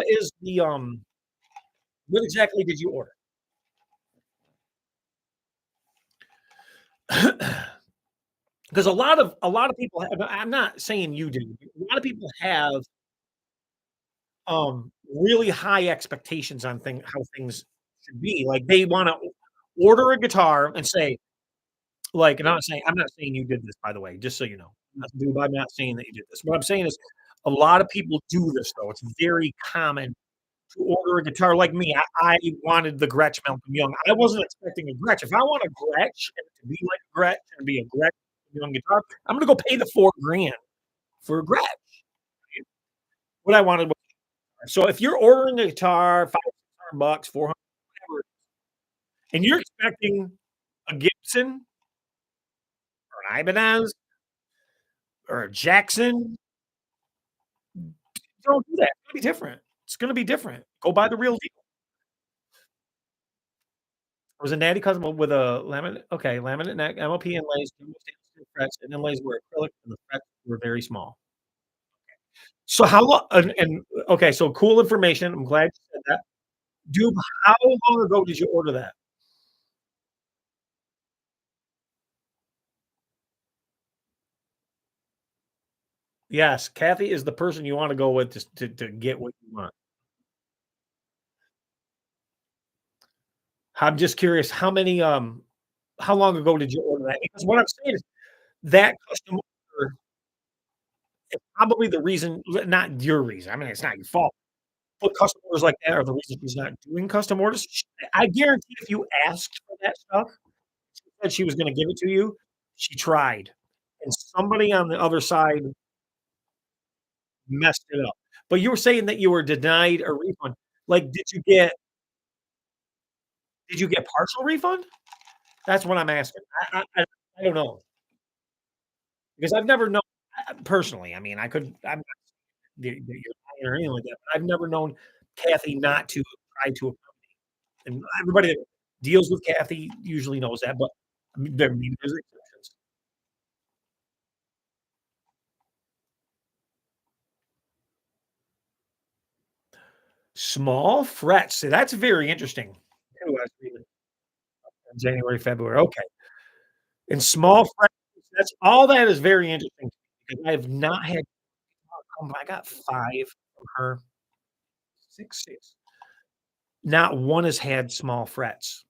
is the what exactly did you order? Because a lot of people have, I'm not saying you did, a lot of people have really high expectations on how things should be. Like they want to order a guitar and say, like, and I'm not saying you did this, by the way, just so you know. I'm not saying that you did this. What I'm saying is a lot of people do this though. It's very common to order a guitar like me. I wanted the Gretsch Malcolm Young. I wasn't expecting a Gretsch. If I want a Gretsch and to be like a Gretsch and be a Gretsch Young guitar, I'm gonna go pay the 4 grand for a Gretsch. What I wanted was, so if you're ordering a guitar, 500 bucks, 400, whatever, and you're expecting a Gibson or an Ibanez or a Jackson, don't do that. It's gonna be different. It's gonna be different. Go buy the real deal. It was a natty custom with a laminate, okay, laminate neck, MLP inlays, jumbo stainless steel frets, and inlays were acrylic, and the frets were very small. So how long and okay, so cool information. I'm glad you said that. Dude, how long ago did you order that? Yes, Kathy is the person you wanna go with to get what you want. I'm just curious, how long ago did you order that? Because what I'm saying is that custom order is probably the reason, not your reason, I mean, it's not your fault, but custom orders like that are the reason she's not doing custom orders. I guarantee if you asked for that stuff, she said she was gonna give it to you, she tried, and somebody on the other side messed it up. But you were saying that you were denied a refund. Like, did you get partial refund? That's what I'm asking. I don't know, because I've never known personally, I mean, I'm not that you're lying or anything like that, but I've never known Kathy not to try to, and everybody that deals with Kathy usually knows that, but I mean, there's exceptions. Small frets, see, that's very interesting. Too, I was reading January, February, okay. And small frets, that's all that is very interesting because I have not had, I got 5 from her, 6, 6. Not one has had small frets,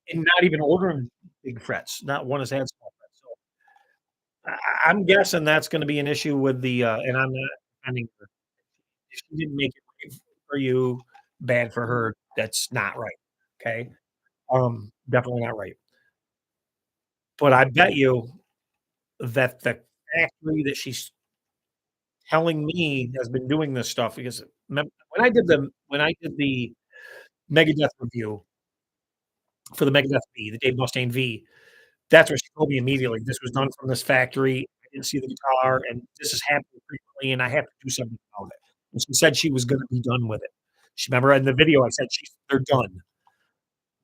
and not even ordering big frets, not one has had small frets, so I'm guessing that's gonna be an issue with the, and I'm not defending her. If she didn't make it right for you, bad for her, that's not right, okay? Definitely not right. But I bet you that the factory that she's telling me has been doing this stuff because when I did the Megadeth review for the Megadeth V, the Dave Mustaine V, that's what she told me immediately. This was done from this factory. didn't see the guitar, and this is happening frequently, and I have to do something about it." And she said she was gonna be done with it. She remember in the video, I said, "They're done."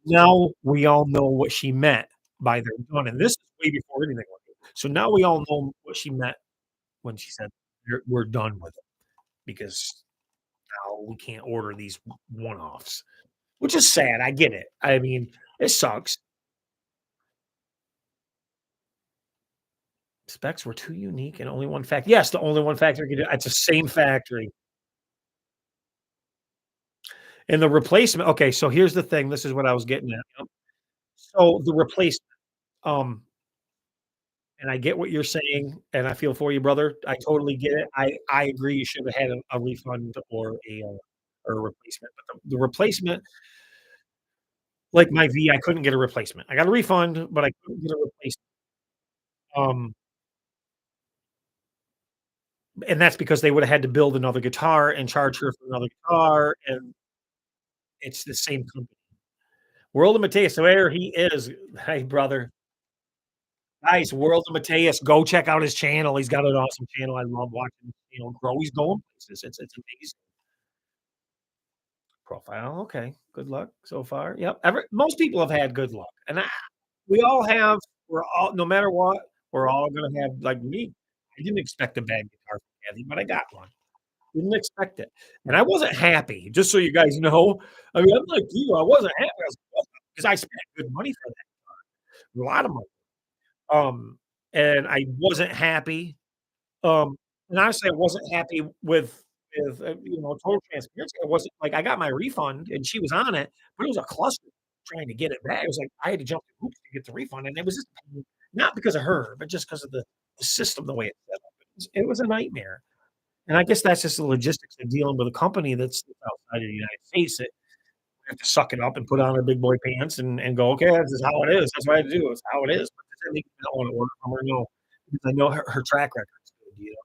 Now we all know what she meant by "they're done," and this is way before anything like it. So now we all know what she meant when she said, "We're done with it," because now we can't order these one-offs, which is sad, I get it. I mean, it sucks. Specs were too unique and only one yes, the only one factory could do it's the same factory. And the replacement okay, so here's the thing, this is what I was getting at, yep. So the replacement, um, and I get what you're saying, and I feel for you, brother. I totally get it. I agree you should have had a refund or a replacement, but the replacement like my V, I couldn't get a replacement. I got a refund, but I couldn't get a replacement. Um, and that's because they would have had to build another guitar and charge her for another guitar, and it's the same company. World of Mateus, there he is. Hey, brother. Nice. World of Mateus. Go check out his channel. He's got an awesome channel. I love watching him, grow. He's going places. It's amazing. Profile. Okay. Good luck so far. Yep. Most people have had good luck. And we all have, we're all, no matter what, we're all going to have, like me. I didn't expect a bad guitar from Cathy, but I got one. Didn't expect it. And I wasn't happy, just so you guys know. I mean, I'm like you. I wasn't happy because I spent good money for that. A lot of money. And I wasn't happy. Um, and honestly, I wasn't happy with total transparency. I wasn't like I got my refund and she was on it, but it was a cluster trying to get it back. It was like I had to jump through hoops to get the refund, and it was just not because of her, but just because of the system, the way it's set up. It was a nightmare. And I guess that's just the logistics of dealing with a company that's outside of the United States that we have to suck it up and put on our big boy pants and go, okay, this is how it is. That's what I do. It's how it is. But does that mean I don't want to order from her? No, because I know her track record is good.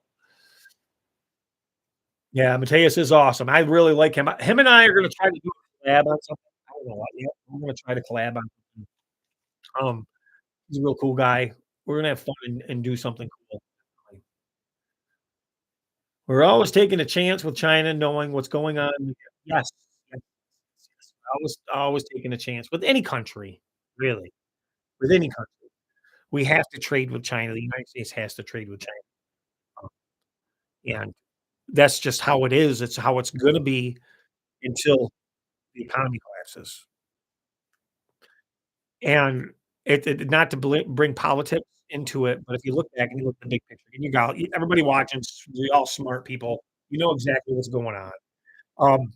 Yeah, Mateus is awesome. I really like him. Him and I are going to try to do a collab on something. I don't know what yet. We're going to try to collab on something. He's a real cool guy. We're going to have fun and do something cool. We're always taking a chance with China, knowing what's going on. Yes, yes, yes. Always taking a chance with any country, really, with any country. We have to trade with China. The United States has to trade with China, and that's just how it is. It's how it's gonna be until the economy collapses. And not to bring politics into it, but if you look back and you look at the big picture, and you got everybody watching, we all smart people, you know exactly what's going on. Um,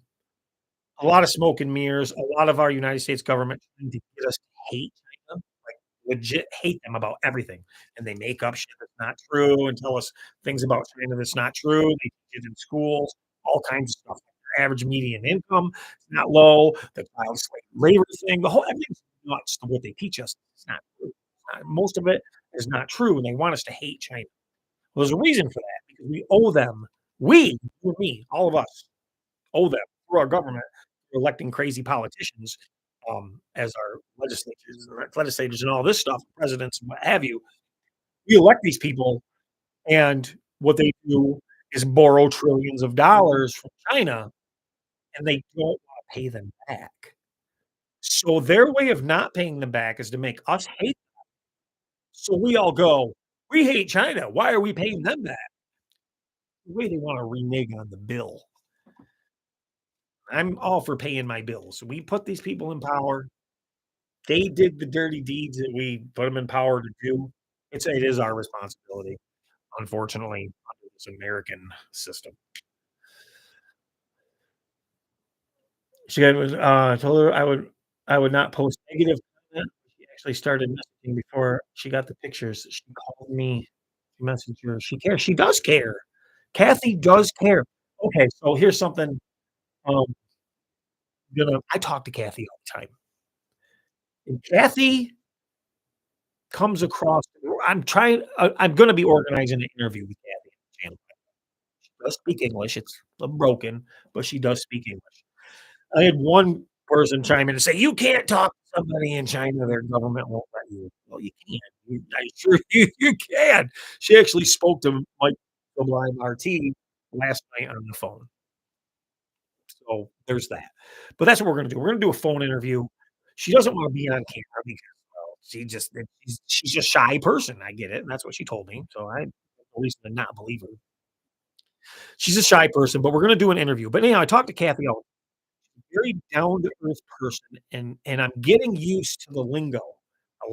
a lot of smoke and mirrors, a lot of our United States government trying to get us to hate China, like, legit hate them about everything, and they make up shit that's not true and tell us things about China that's not true. They teach it in schools, all kinds of stuff. Their average median income is not low, the child slave labor thing, the whole everything's nuts to what they teach us. It's not true. Most of it is not true, and they want us to hate China. Well, there's a reason for that because we owe them, you and me, all of us owe them through our government for electing crazy politicians, as our legislators and all this stuff, presidents and what have you. We elect these people, and what they do is borrow trillions of dollars from China, and they don't wanna pay them back. So their way of not paying them back is to make us hate so we all go, "We hate China. Why are we paying them back?" The way they wanna renege on the bill. I'm all for paying my bills. We put these people in power. They did the dirty deeds that we put them in power to do. It is our responsibility, unfortunately, under this American system. Told her I would not post negative content. She actually started messaging before she got the pictures. She called me, she messaged her. She cares. She does care. Cathy does care. Okay, so here's something, um, I talk to Cathy all the time. And Cathy comes across I'm gonna be organizing an interview with Cathy on the channel. She does speak English, it's a little broken, but she does speak English. I had one person chime in and say, "You can't talk to somebody in China, their government won't let you." Well, you can. I sure you can. She actually spoke to Mike Sublime RT last night on the phone. So there's that. But that's what we're gonna do. We're gonna do a phone interview. She doesn't wanna be on camera because, well, she's just shy person. I get it, and that's what she told me. So I have no reason to not believe her. She's a shy person, but we're gonna do an interview. But anyhow, I talked to Cathy O, very down to earth person, and I'm getting used to the lingo. I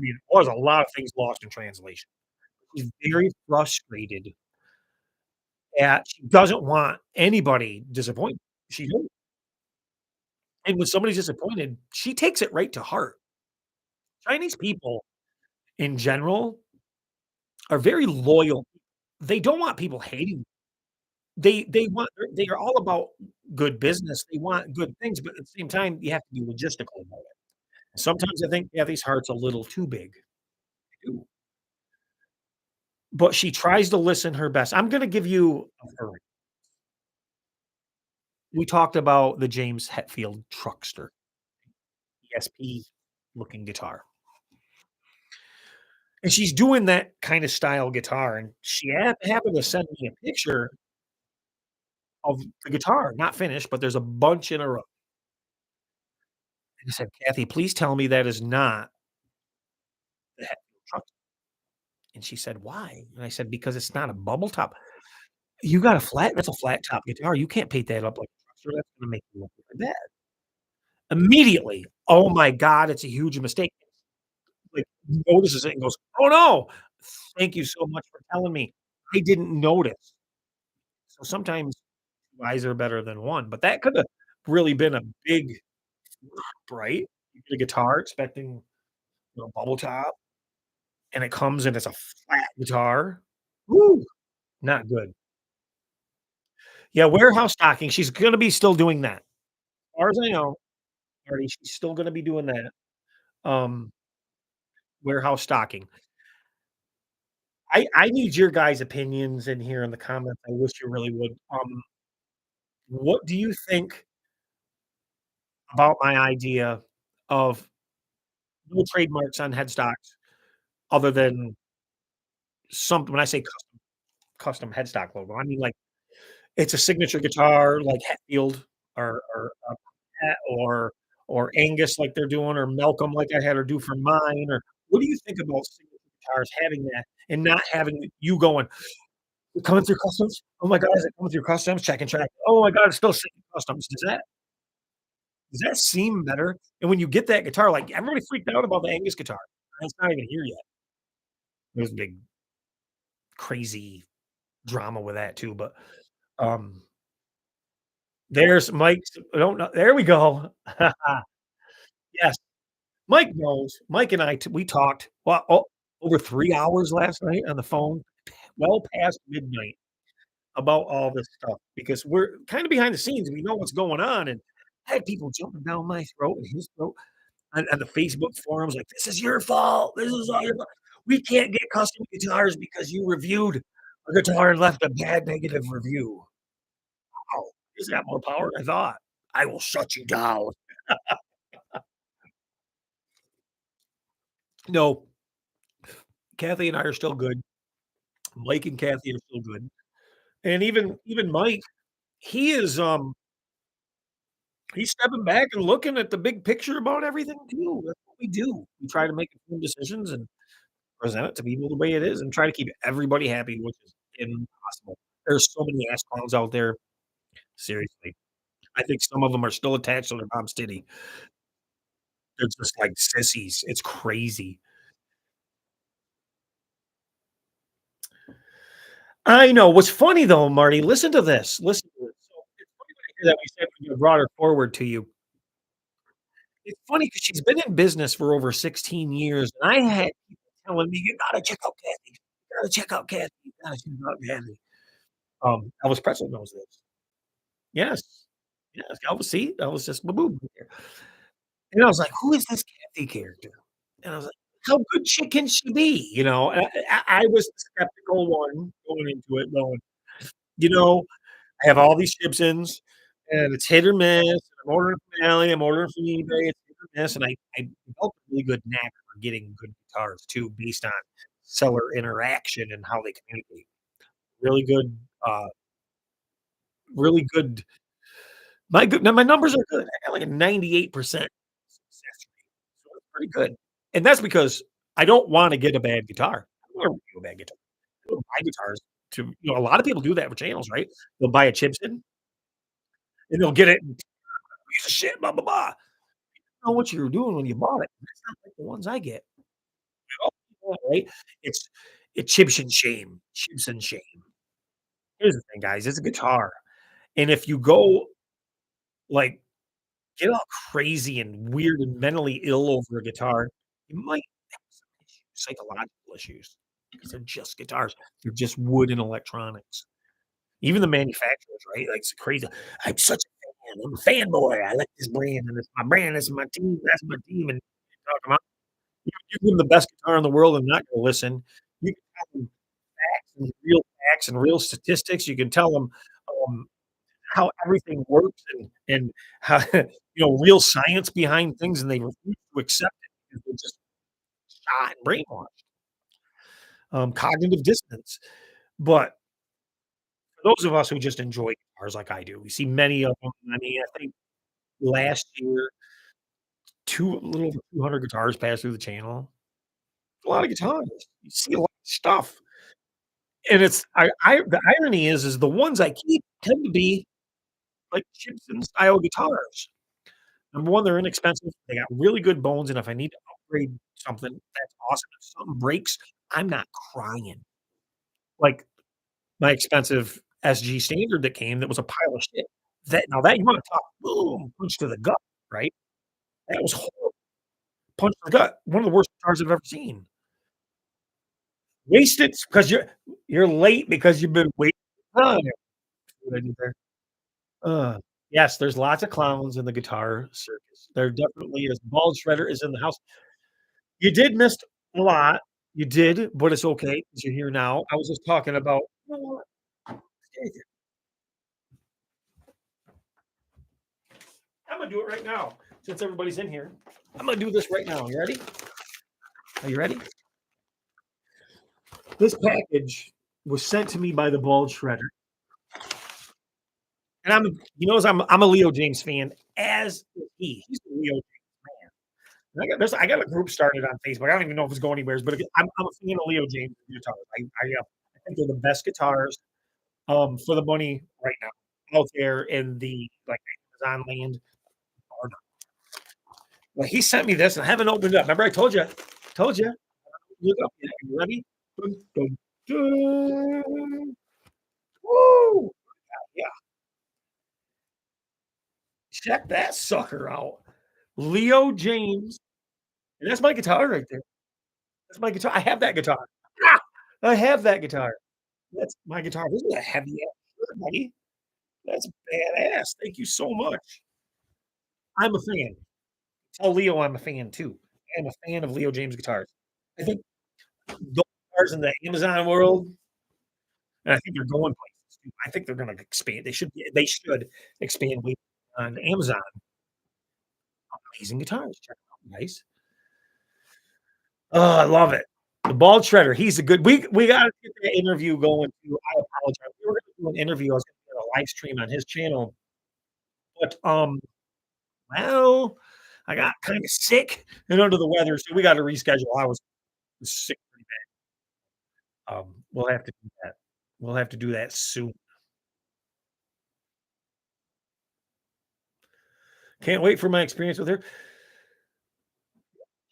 mean, there's a lot of things lost in translation. She's very frustrated at she doesn't want anybody disappointed. She don't, and when somebody's disappointed, she takes it right to heart. Chinese people in general are very loyal. They don't want people hating. They want they are all about good business. They want good things, but at the same time, you have to be logistical about it. Sometimes I think Kathy's heart's a little too big, too, but she tries to listen her best. I'm gonna give you a her we talked about the James Hetfield Truckster ESP looking guitar, and she's doing that kinda style guitar, and she happened to send me a picture of the guitar, not finished, but there's a bunch in a row. And I said, "Kathy, please tell me that is not the Hetfield Truckster." And she said, "Why?" And I said, "Because it's not a bubble top. You got a flat that's a flat top guitar. You can't paint that up like a Truckster. That's gonna make you look really bad." Immediately, "Oh my god, it's a huge mistake." Like, notices it and goes, "Oh, no. Thank you so much for telling me. I didn't notice." So sometimes 2 eyes are better than 1, but that coulda really been a big right? You get a guitar expecting, bubble top, and it comes and it's a flat guitar. Woo! Not good. Yeah, warehouse stocking, she's gonna be still doing that. As far as I know, Marty, she's still gonna be doing that, um, warehouse stocking. I need your guys' opinions in here in the comments. I wish you really would. What do you think about my idea of no trademarks on headstocks other than something when I say custom headstock logo, I mean, like, it's a signature guitar like Hetfield or Pat or Angus like they're doing or Malcolm like I had her do for mine, or what do you think about signature guitars having that and not having you going, "It coming through customs? Oh my god, is it coming through customs? Check and track. Oh my god, it's still sitting customs." Does that seem better? And when you get that guitar, like, everybody freaked out about the Angus guitar, and it's not even here yet. There's a big crazy drama with that too, but, um, there's Mike's I don't know there we go. Yes, Mike knows. Mike and we talked, well, over 3 hours last night on the phone, well past midnight about all this stuff because we're kinda behind the scenes, we know what's going on, and I had people jumping down my throat and his throat on the Facebook forums like, "This is your fault. This is all your fault. We can't get custom guitars because you reviewed a guitar and left a bad negative review." Wow, he's got more power than I thought. I will shut you down. No, Kathy and I are still good. Mike and Kathy are still good. And even Mike, he is, he's stepping back and looking at the big picture about everything too. That's what we do. We try to make informed decisions and present it to people the way it is and try to keep everybody happy, which is impossible. There's so many ass clowns out there. Seriously. I think some of them are still attached to their mom's titty. They're just like sissies. It's crazy. I know. What's funny though, Marty, listen to this. Listen to this. So it's funny when I hear that we said we brought her forward to you. It's funny because she's been in business for over 16 years, and I had people telling me, "You gotta check out Kathy. You gotta check out Kathy. You gotta check out Kathy." Elvis Presley knows this. Yes. Yes. Elvis, see, Elvis just boom here. And I was like, "Who is this Kathy character?" And I was like, "How good can she be?" And I was the skeptical one going into it, going, you know, I have all these Chibsons, and it's hit or miss. I'm ordering from Ally, I'm ordering from eBay, it's hit this, and I developed a really good knack for getting good guitars too, based on seller interaction and how they communicate. Really good, really good my good now my numbers are good. I got like a 98% success rate, so it's pretty good. And that's because I don't wanna get a bad guitar. I don't wanna review a bad guitar. I don't buy guitars to a lot of people do that for channels, right? They'll buy a Chibson, and they'll get it and piece of shit, blah, blah, blah. Know what you were doing when you bought it. That's not like the ones I get. Right? It's it's Chibson shame. Chibson shame. Here's the thing, guys, it's a guitar, and if you go, like, get all crazy and weird and mentally ill over a guitar, you might have some issues, psychological issues, because they're just guitars. They're just wood and electronics. Even the manufacturers, right? Like, it's crazy. I'm such a fan. I'm a fanboy. I like this brand, and it's my brand. This is my team. That's my team. And talk about you give them the best guitar in the world and not gonna listen. You can tell them facts and real statistics. You can tell them um, how everything works and how real science behind things, and they refuse to accept it because they're just shot and brainwashed. Cognitive dissonance. But for those of us who just enjoy guitars like I do, we see many of them. I mean, I think last year, a little over 200 guitars passed through the channel. A lot of guitars. You see a lot of stuff. And it's I the irony is the ones I keep tend to be like Chibson style guitars. Number 1, they're inexpensive, they got really good bones, and if I need to upgrade something, that's awesome. If something breaks, I'm not crying. Like my expensive SG Standard that came that was a pile of shit. That you wanna talk boom, punch to the gut, right? That was horrible. Punch to the gut. One of the worst guitars I've ever seen. Wasted because you're late because you've been waiting for time. What I did there. Uh, yes, there's lots of clowns in the guitar circus. There definitely is. Bald Shredder is in the house. You did miss a lot. You did, but it's okay because 'cause you're here now. I was just talking about you know what? I'm gonna do it right now since everybody's in here. I'm gonna do this right now. You ready? Are you ready? This package was sent to me by the Bald Shredder, and I'm a Leo James fan, as is he. He's a Leo James fan. I got a group started on Facebook. I don't even know if it's going anywhere, but I'm a fan of Leo James guitars. I think they're the best guitars for the money right now out there in the like Amazon land. Well, he sent me this, and I haven't opened it up. Remember, I told you. Look up. You ready? Dun, dun, dun. Woo! Yeah, check that sucker out. Leo James, and that's my guitar right there. That's my guitar. I have that guitar. Ah! I have that guitar. That's my guitar. This is a heavy ass shirt, buddy. That's badass. Thank you so much. I'm a fan. Tell Leo I'm a fan too. I'm a fan of Leo James guitars. I think those guitars in the Amazon world, and I think they're going places too. I think they're gonna expand. They should expand way on Amazon. Amazing guitars. Check it out, guys. Oh, I love it. The Bald Shredder, he's a good we gotta get that interview going too. I apologize. We were gonna do an interview. I was gonna do a live stream on his channel, but, well, I got kinda sick and under the weather, so we gotta reschedule. I was sick pretty bad. We'll have to do that. We'll have to do that soon. Can't wait for my experience with her.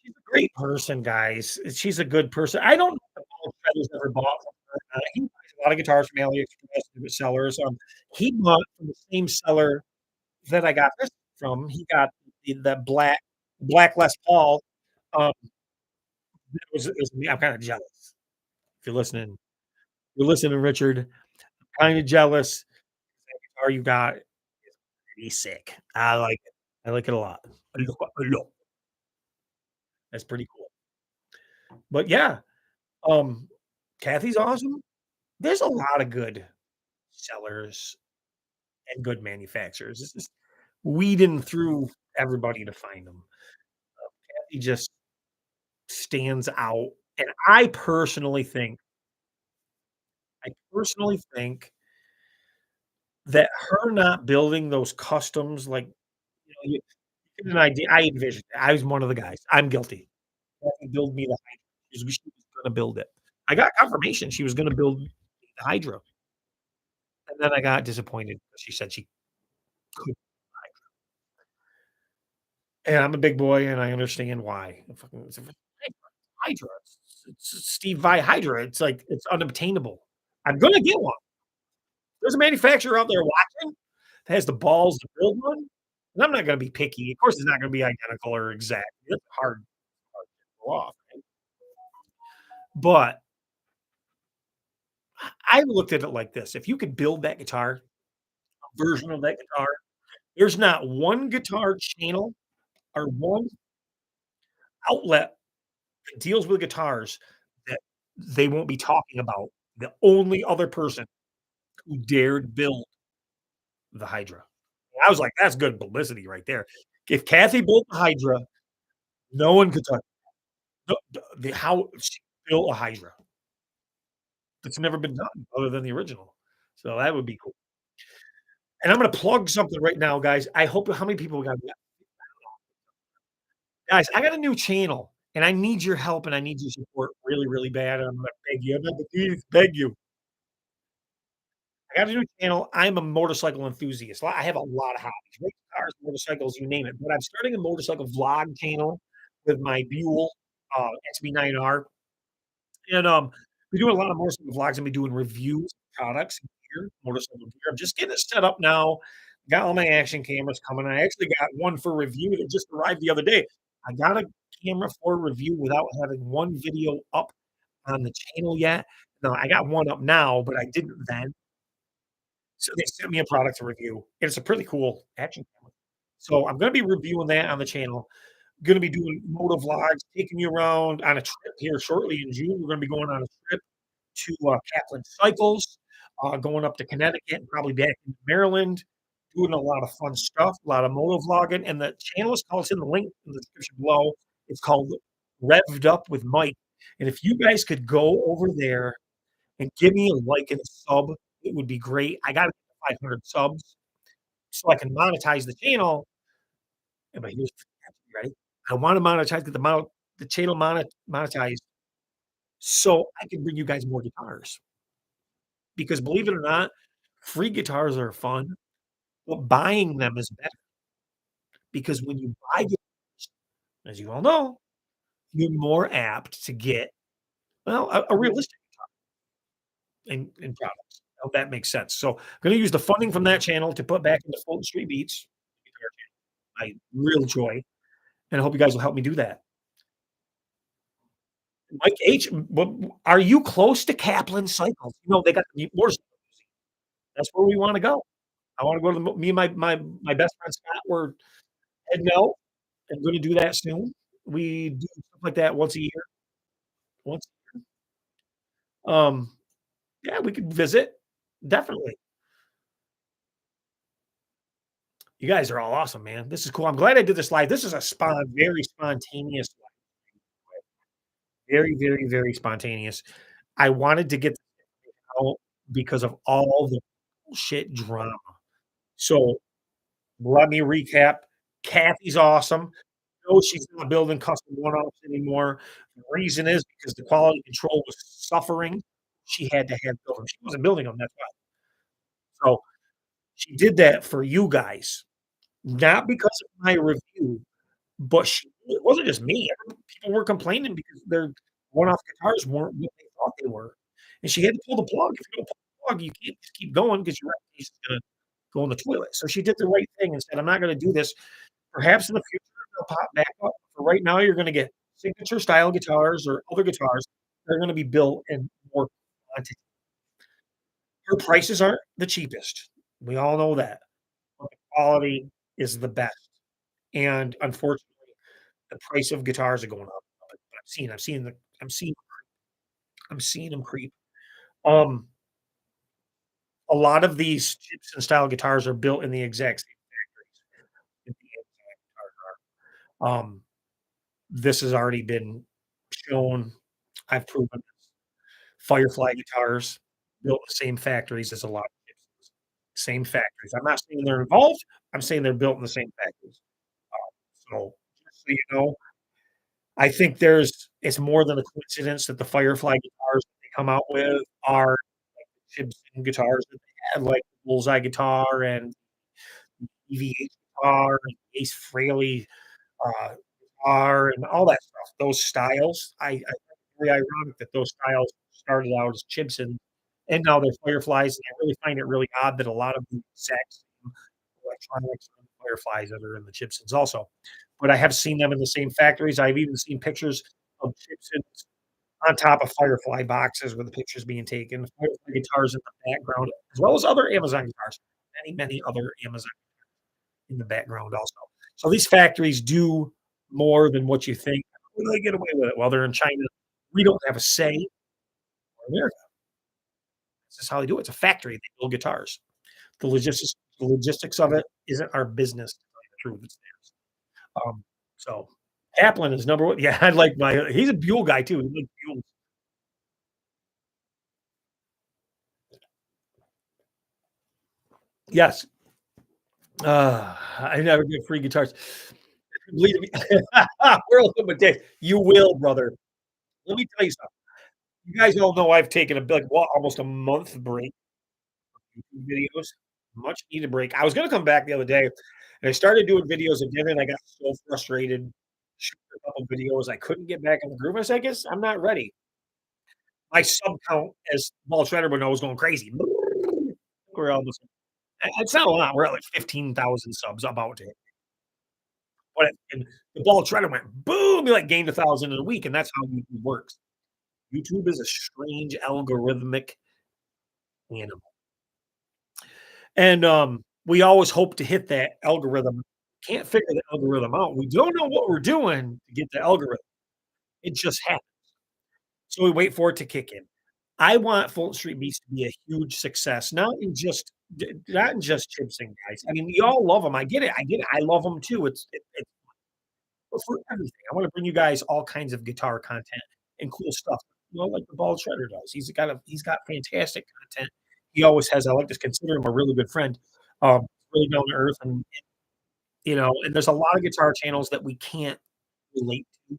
She's a great person, guys. She's a good person. I don't know if Paul Feathers ever bought from her. He buys a lot of guitars from AliExpress and sellers. He bought from the same seller that I got this from. He got the black Les Paul. Um, it was me. I'm kinda jealous. If you're listening, Richard. Kinda jealous. That guitar you got is pretty sick. I like it. I like it a lot. A lot. That's pretty cool. But yeah, um, Cathy's awesome. There's a lot of good sellers and good manufacturers. It's just weeding through everybody to find them. she just stands out, and I personally think that her not building those customs, like, you get an idea. I envisioned it. I was one of the guys. I'm guilty. Kathy build me the Hydra. She was gonna build it. I got confirmation she was gonna build the Hydra, and then I got disappointed because she said she couldn't. And I'm a big boy, and I understand why. Fucking it's a Hydra. It's Steve Vai Hydra. It's like it's unobtainable. I'm gonna get one. There's a manufacturer out there watching that has the balls to build one, and I'm not gonna be picky. Of course, it's not gonna be identical or exact. It's hard to pull off, right? But I looked at it like this: if you could build that guitar, a version of that guitar, there's not one guitar channel or one outlet that deals with guitars that they won't be talking about the only other person who dared build the Hydra. I was like, "That's good publicity right there." If Kathy built the Hydra, no one could touch the how she built a Hydra. It's never been done other than the original. So that would be cool. And I'm gonna plug something right now, guys. I hope how many people we got? Guys, I got a new channel, and I need your help, and I need your support really, really bad, and I'm gonna beg you. I'm gonna please beg you. I got a new channel. I'm a motorcycle enthusiast. I have a lot of hobbies, right? Cars, motorcycles, you name it. But I'm starting a motorcycle vlog channel with my Buell XB9R. And we're doing a lot of motorcycle vlogs and we're doing reviews of products and gear, motorcycle gear. I'm just getting it set up now. Got all my action cameras coming. I actually got one for review that just arrived the other day. I got a camera for review without having one video up on the channel yet. No, I got one up now, but I didn't then. So they sent me a product to review. And it's a pretty cool action camera. So I'm gonna be reviewing that on the channel. Gonna be doing moto vlogs, taking you around on a trip here shortly in June. We're gonna be going on a trip to, Kaplan Cycles, going up to Connecticut and probably back into Maryland, doing a lot of fun stuff, a lot of moto vlogging, and the channel is called it's in the link in the description below. It's called Revved Up with Mike, and if you guys could go over there and give me a like and a sub, it would be great. I gotta get to 500 subs so I can monetize the channel, but here's you ready? I wanna monetize, get the channel monetized so I can bring you guys more guitars. Because believe it or not, free guitars are fun, but buying them is better because when you buy guitars, as you all know, you're more apt to get, well, a realistic in products. I hope that makes sense. So, I'm gonna use the funding from that channel to put back into Fulton Street Beats, guitar channel, my real joy, and I hope you guys will help me do that. Mike H, are you close to Kaplan Cycles? You know, they got the motorcycle. That's where we wanna go. I wanna go to the mo me and my best friend Scott, we're heading out and gonna do that soon. We do stuff like that once a year. Once um, yeah, we could visit. Definitely. You guys are all awesome, man. This is cool. I'm glad I did this live. This is a very spontaneous very, very, very spontaneous. I wanted to get this out because of all the bullshit drama. So, let me recap. Kathy's awesome. No, she's not building custom one-offs anymore. The reason is because the quality control was suffering. She had to have build them. She wasn't building them, that's why. So, she did that for you guys, not because of my review, but she it wasn't just me. People were complaining because their one-off guitars weren't what they thought they were, and she had to pull the plug. If you don't pull the plug, you can't just keep going because your reputation's gonna go in the toilet. So she did the right thing and said, "I'm not gonna do this. Perhaps in the future, they'll pop back up. For right now, you're gonna get signature style guitars or other guitars that are gonna be built in more quantity." Her prices aren't the cheapest. We all know that, but the quality is the best, and unfortunately, the price of guitars are going up. But I'm seeing them creep. Um, a lot of these Chibson style guitars are built in the exact same factories that the Amplifier guitars are. This has already been shown. I've proven this. Firefly guitars built in the same factories as a lot of Gibsons. Same factories. I'm not saying they're involved, I'm saying they're built in the same factories. So, just so you know, I think it's more than a coincidence that the Firefly guitars that they come out with are Chibson guitars that they had, like the Bullseye guitar and EVH guitar and Ace Frehley, uh, guitar and all that stuff. Those styles, I think it's very ironic that those styles started out as Chibson and now they're Fireflies, and I really find it really odd that a lot of the exact same electronics are in the Fireflies that are in the Chibsons also. But I have seen them in the same factories. I've even seen pictures of Chibsons on top of Firefly boxes with the pictures being taken, Firefly guitars in the background, as well as other Amazon guitars, many, many other Amazon in the background also. So these factories do more than what you think. How do they get away with it? Well, they're in China. We don't have a say in America. This is how they do it. It's a factory. They build guitars. The logistics of it isn't our business to tell you the truth. It's theirs. So Kaplan is number one. Yeah, I like my he's a Buell guy too. He likes Buell. Yes. I never get free guitars. Believe me. We're a little bit days. You will, brother. Let me tell you something. You guys all know I've taken almost a month break from YouTube videos. Much needed break. I was gonna come back the other day, and I started doing videos again, and I got so frustrated shooting a couple videos. I couldn't get back in the groove. I said, "I guess I'm not ready." My sub count, as Ball Shredder would know, was going crazy. We're almost it's not a lot. We're at like 15,000 subs about to hit. But and the Ball Shredder went boom, he like gained 1,000 in a week, and that's how YouTube works. YouTube is a strange algorithmic animal. And, we always hope to hit that algorithm. Can't figure the algorithm out. We don't know what we're doing to get the algorithm. It just happens. So we wait for it to kick in. I want Fulton Street Beats to be a huge success, not in just Chibson guys. I mean, y'all love them. I get it. I love them too. It's but for everything. I wanna bring you guys all kinds of guitar content and cool stuff, like the Bald Shredder does. He's got fantastic content. He always has. I like to consider him a really good friend. Really down to earth and there's a lot of guitar channels that we can't relate to.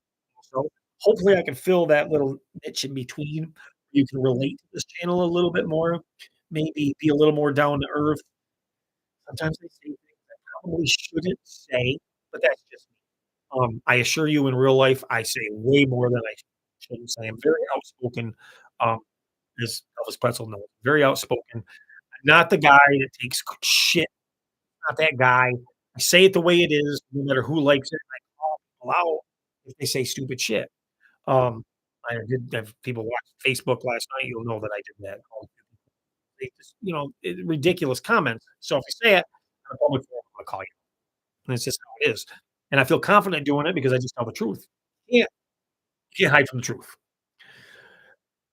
So, hopefully I can fill that little niche in between. You can relate to this channel a little bit more, maybe be a little more down to earth. Sometimes I say things I probably shouldn't say, but that's just me. I assure you in real life, I say way more than I shouldn't say. I'm very outspoken, um, as Elvis Pretzel knows, very outspoken. I'm not the guy that takes shit, not that guy. I say it the way it is, no matter who likes it. I call people out if they say stupid shit. Um, I did have people watch Facebook last night, you'll know that I did that. They just, ridiculous comments. So if you say it on a public forum, I'm gonna call you. And it's just how it is. And I feel confident doing it because I just tell the truth. Yeah, you can't hide from the truth.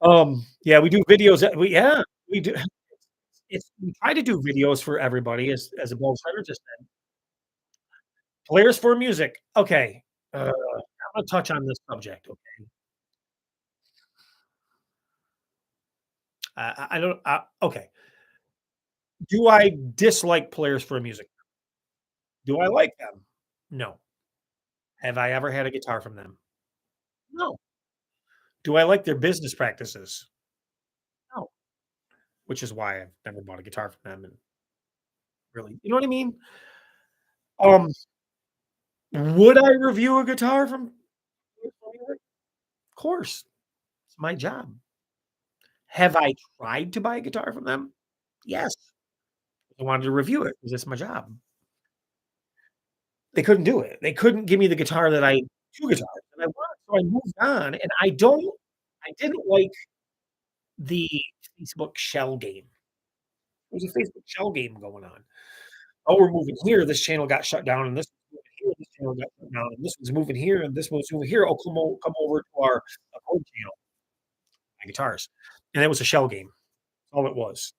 Yeah, we do videos that we do. It's we try to do videos for everybody as a bold fighter just said. Players for music. Okay. I'm gonna touch on this subject, okay? I don't okay. Do I dislike players for music? Do I like them? No. Have I ever had a guitar from them? No. Do I like their business practices? No. Which is why I've never bought a guitar from them and really you know what I mean? Um, would I review a guitar from Players for Music? Of course. It's my job. Have I tried to buy a guitar from them? Yes. I wanted to review it because it's my job. They couldn't do it. They couldn't give me the guitar that I 2 guitars that I wanted, so I moved on, and I didn't like the Facebook shell game. There was a Facebook shell game going on. "Oh, we're moving here, this channel got shut down, and this one's moving here, this channel got shut down, and this one's moving here, and this one's moving here. Oh, come over to our home channel, my guitars." And it was a shell game. That's all it was.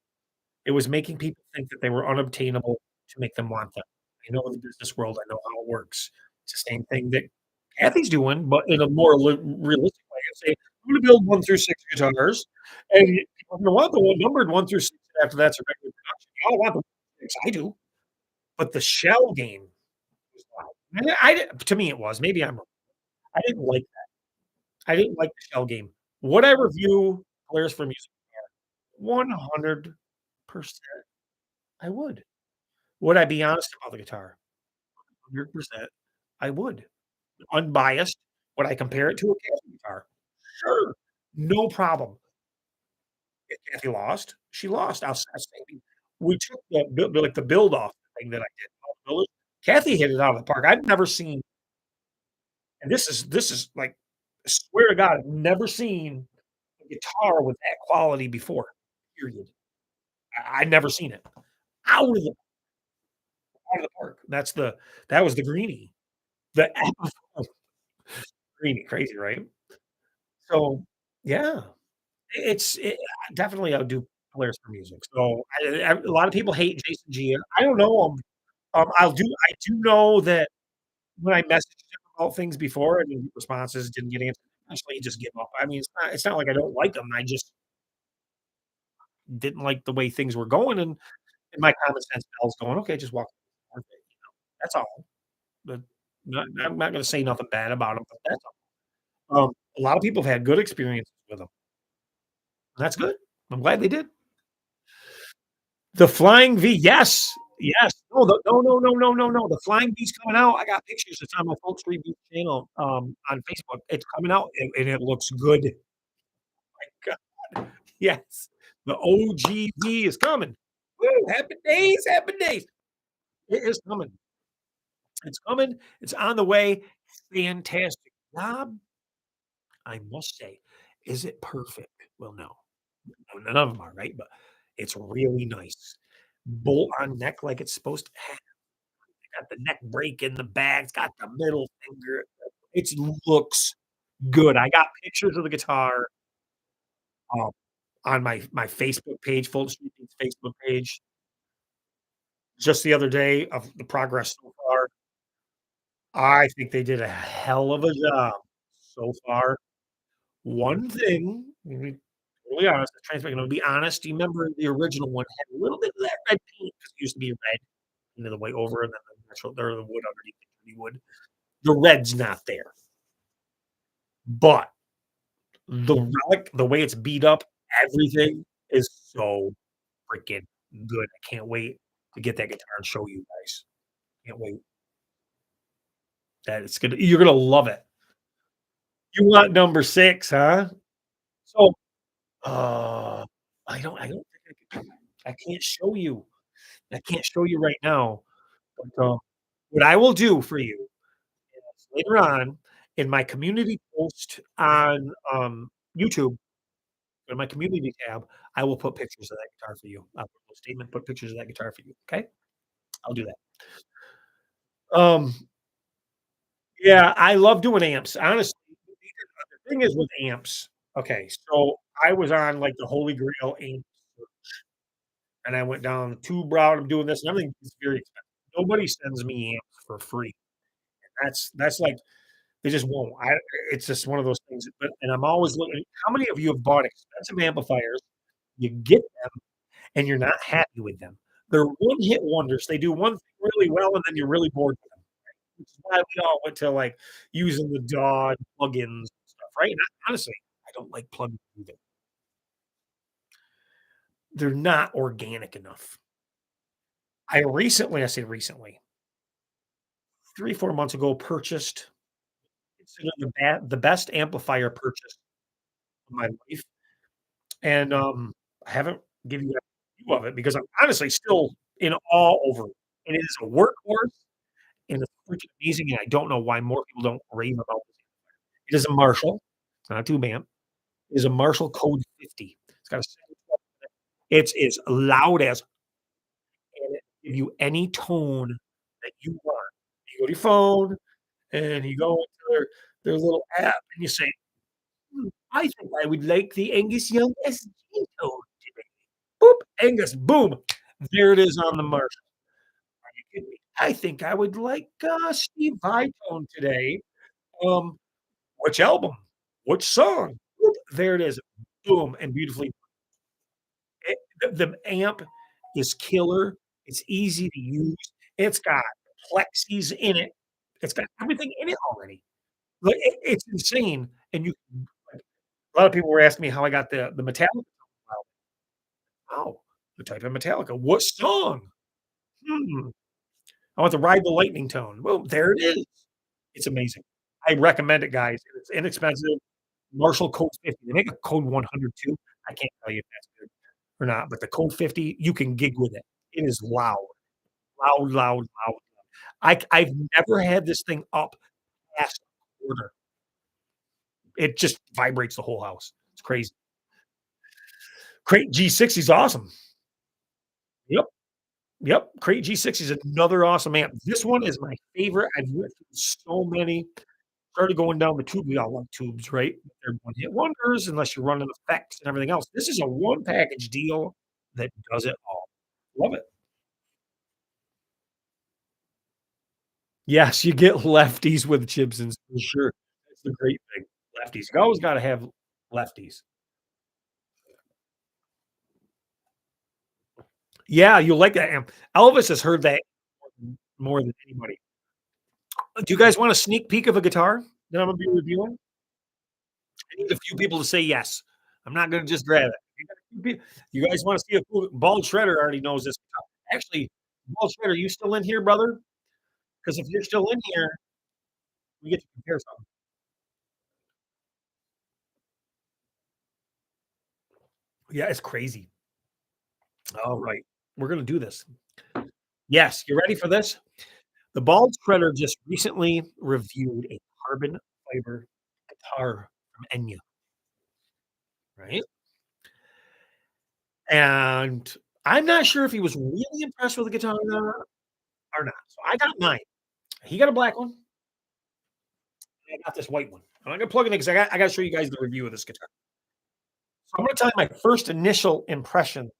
It was making people think that they were unobtainable to make them want them. I know in the business world, I know how it works. It's the same thing that Kathy's doing, but in a more realistic way, and say, "I'm gonna build 1 through 6 guitars, and people are gonna want the one numbered 1 through 6, and after that's a regular production. Y'all want the 6." I do, but the shell game was loud. To me, it was. Maybe I'm wrong. I didn't like I didn't like the shell game. Would I review players for music? 100% I would. Would I be honest about the guitar? 100% I would. Unbiased. Would I compare it to a Casio guitar? Sure, no problem. If Kathy lost, she lost. I say we took the build off thing that I did, all the builders. Kathy hit it out of the park. I've never seen, and this is like, I swear to God, I've never seen a guitar with that quality before, period. I'd never seen it. Out of the park. That was the greenie. The Amplifier greenie, crazy, right? So, yeah, definitely I would do players for music. So, a lot of people hate Jason Gia. I don't know him. I do know that when I messaged him about things before and his responses didn't get answered, eventually he just give up. I mean, it's not like I don't like him. I just didn't like the way things were going, and my common sense was going, "Okay, just walk away." That's all. But I'm not gonna say nothing bad about him, but that's all. A lot of people have had good experiences with him. That's good. I'm glad they did. The Flying V, yes, yes. No, the Flying V's coming out. I got pictures. It's on my Folk Street Beat channel, on Facebook. It's coming out, and it looks good. My God, yes. The OGV is coming. Woo, happy days, happy days. It is coming. It's coming. It's on the way. Fantastic job, I must say. Is it perfect? Well, no. None of them are, right? But it's really nice. Bolt on neck like it's supposed to have. Got the neck break in the back. It's got the middle finger. It looks good. I got pictures of the guitar, um, on my Facebook page, Full Street Beats Facebook page, just the other day of the progress so far. I think they did a hell of a job so far. One thing, to be totally honest, I'm gonna be honest, you remember the original one had a little bit of that red paint because it used to be red, the way over and then the natural or the wood underneath the wood. The red's not there, but the relic, the way it's beat up, everything is so freaking good. I can't wait to get that guitar and show you guys. Can't wait. That it's gonna You're gonna love it. You want number 6, huh? So, uh, I don't think I can't show you. I can't show you right now, but, what I will do for you is later on in my community post on, YouTube, in my community tab, I will put pictures of that guitar for you. I'll put a statement, put pictures of that guitar for you, okay? I'll do that. Um, yeah, I love doing amps, honestly. The thing is with amps, okay, so I was on, like, the Holy Grail amp, and I went down tube route, I'm doing this and everything is very expensive. Nobody sends me amps for free. That's like they just won't. It's just one of those things, but and I'm always looking, how many of you have bought expensive amplifiers, you get them, and you're not happy with them? They're one-hit wonders. They do one thing really well, and then you're really bored with them, which is why we all went to, like, using the DAW plugins and stuff, right? And honestly, I don't like plugins either. They're not organic enough. I say recently, 3, 4 months ago, purchased considered the best amplifier purchase of my life, and, I haven't given you a review of it because I'm honestly still in awe over it. It is a workhorse, and it's freaking amazing, and I don't know why more people don't rave about this. It is a Marshall, it's not a tube amp. It is a Marshall Code 50. It's got a it's as loud as, and it give you any tone that you want. You go to your phone, and you go into their little app, and you say, I think I would like the Angus Young SG tone today. Boop, Angus, boom. There it is on the Marshall. Are you kidding me? I think I would like Steve Vai tone today. Um, which album? Which song? Whoop, there it is. Boom, and beautifully the amp is killer. It's easy to use. It's got plexis in it. It's got everything in it already. Like, it's insane, and you like, a lot of people were asking me how I got the Metallica album. Oh, the type of Metallica. What song? Hmm. I want to Ride the Lightning Tone. Well, there it is. It's amazing. I recommend it, guys. It's inexpensive. Marshall Code 50. They make a Code 100 too. I can't tell you if that's good or not, but the Code 50, you can gig with it. It is loud, loud, loud, loud. I've never had this thing up past a quarter. It just vibrates the whole house. It's crazy. Crate G60 is awesome. Yep, yep. Crate G60 is another awesome amp. This one is my favorite. I've went through so many. Started going down the tube. We all love tubes, right? They're one-hit wonders unless you're running effects and everything else. This is a one package deal that does it all. Love it. Yes, you get lefties with Chibsons for sure. That's the great thing. Lefties. You always gotta have lefties. Yeah, you'll like that amp. Elvis has heard that more than anybody. Do you guys want a sneak peek of a guitar that I'm gonna be reviewing? I need a few people to say yes. I'm not gonna just grab it. You got a few you guys wanna see a cool Bald Shredder already knows this guitar. Actually, Bald Shredder, you still in here, brother? Because if you're still in here, we get to compare something. Yeah, it's crazy. All right. We're gonna do this. Yes, you ready for this? The Bald Shredder just recently reviewed a carbon fiber guitar from Enya, right? And I'm not sure if he was really impressed with the guitar or not. So I got mine. He got a black one, and I got this white one. I'm not gonna plug it in because I gotta show you guys the review of this guitar. So I'm gonna tell you my first initial impression of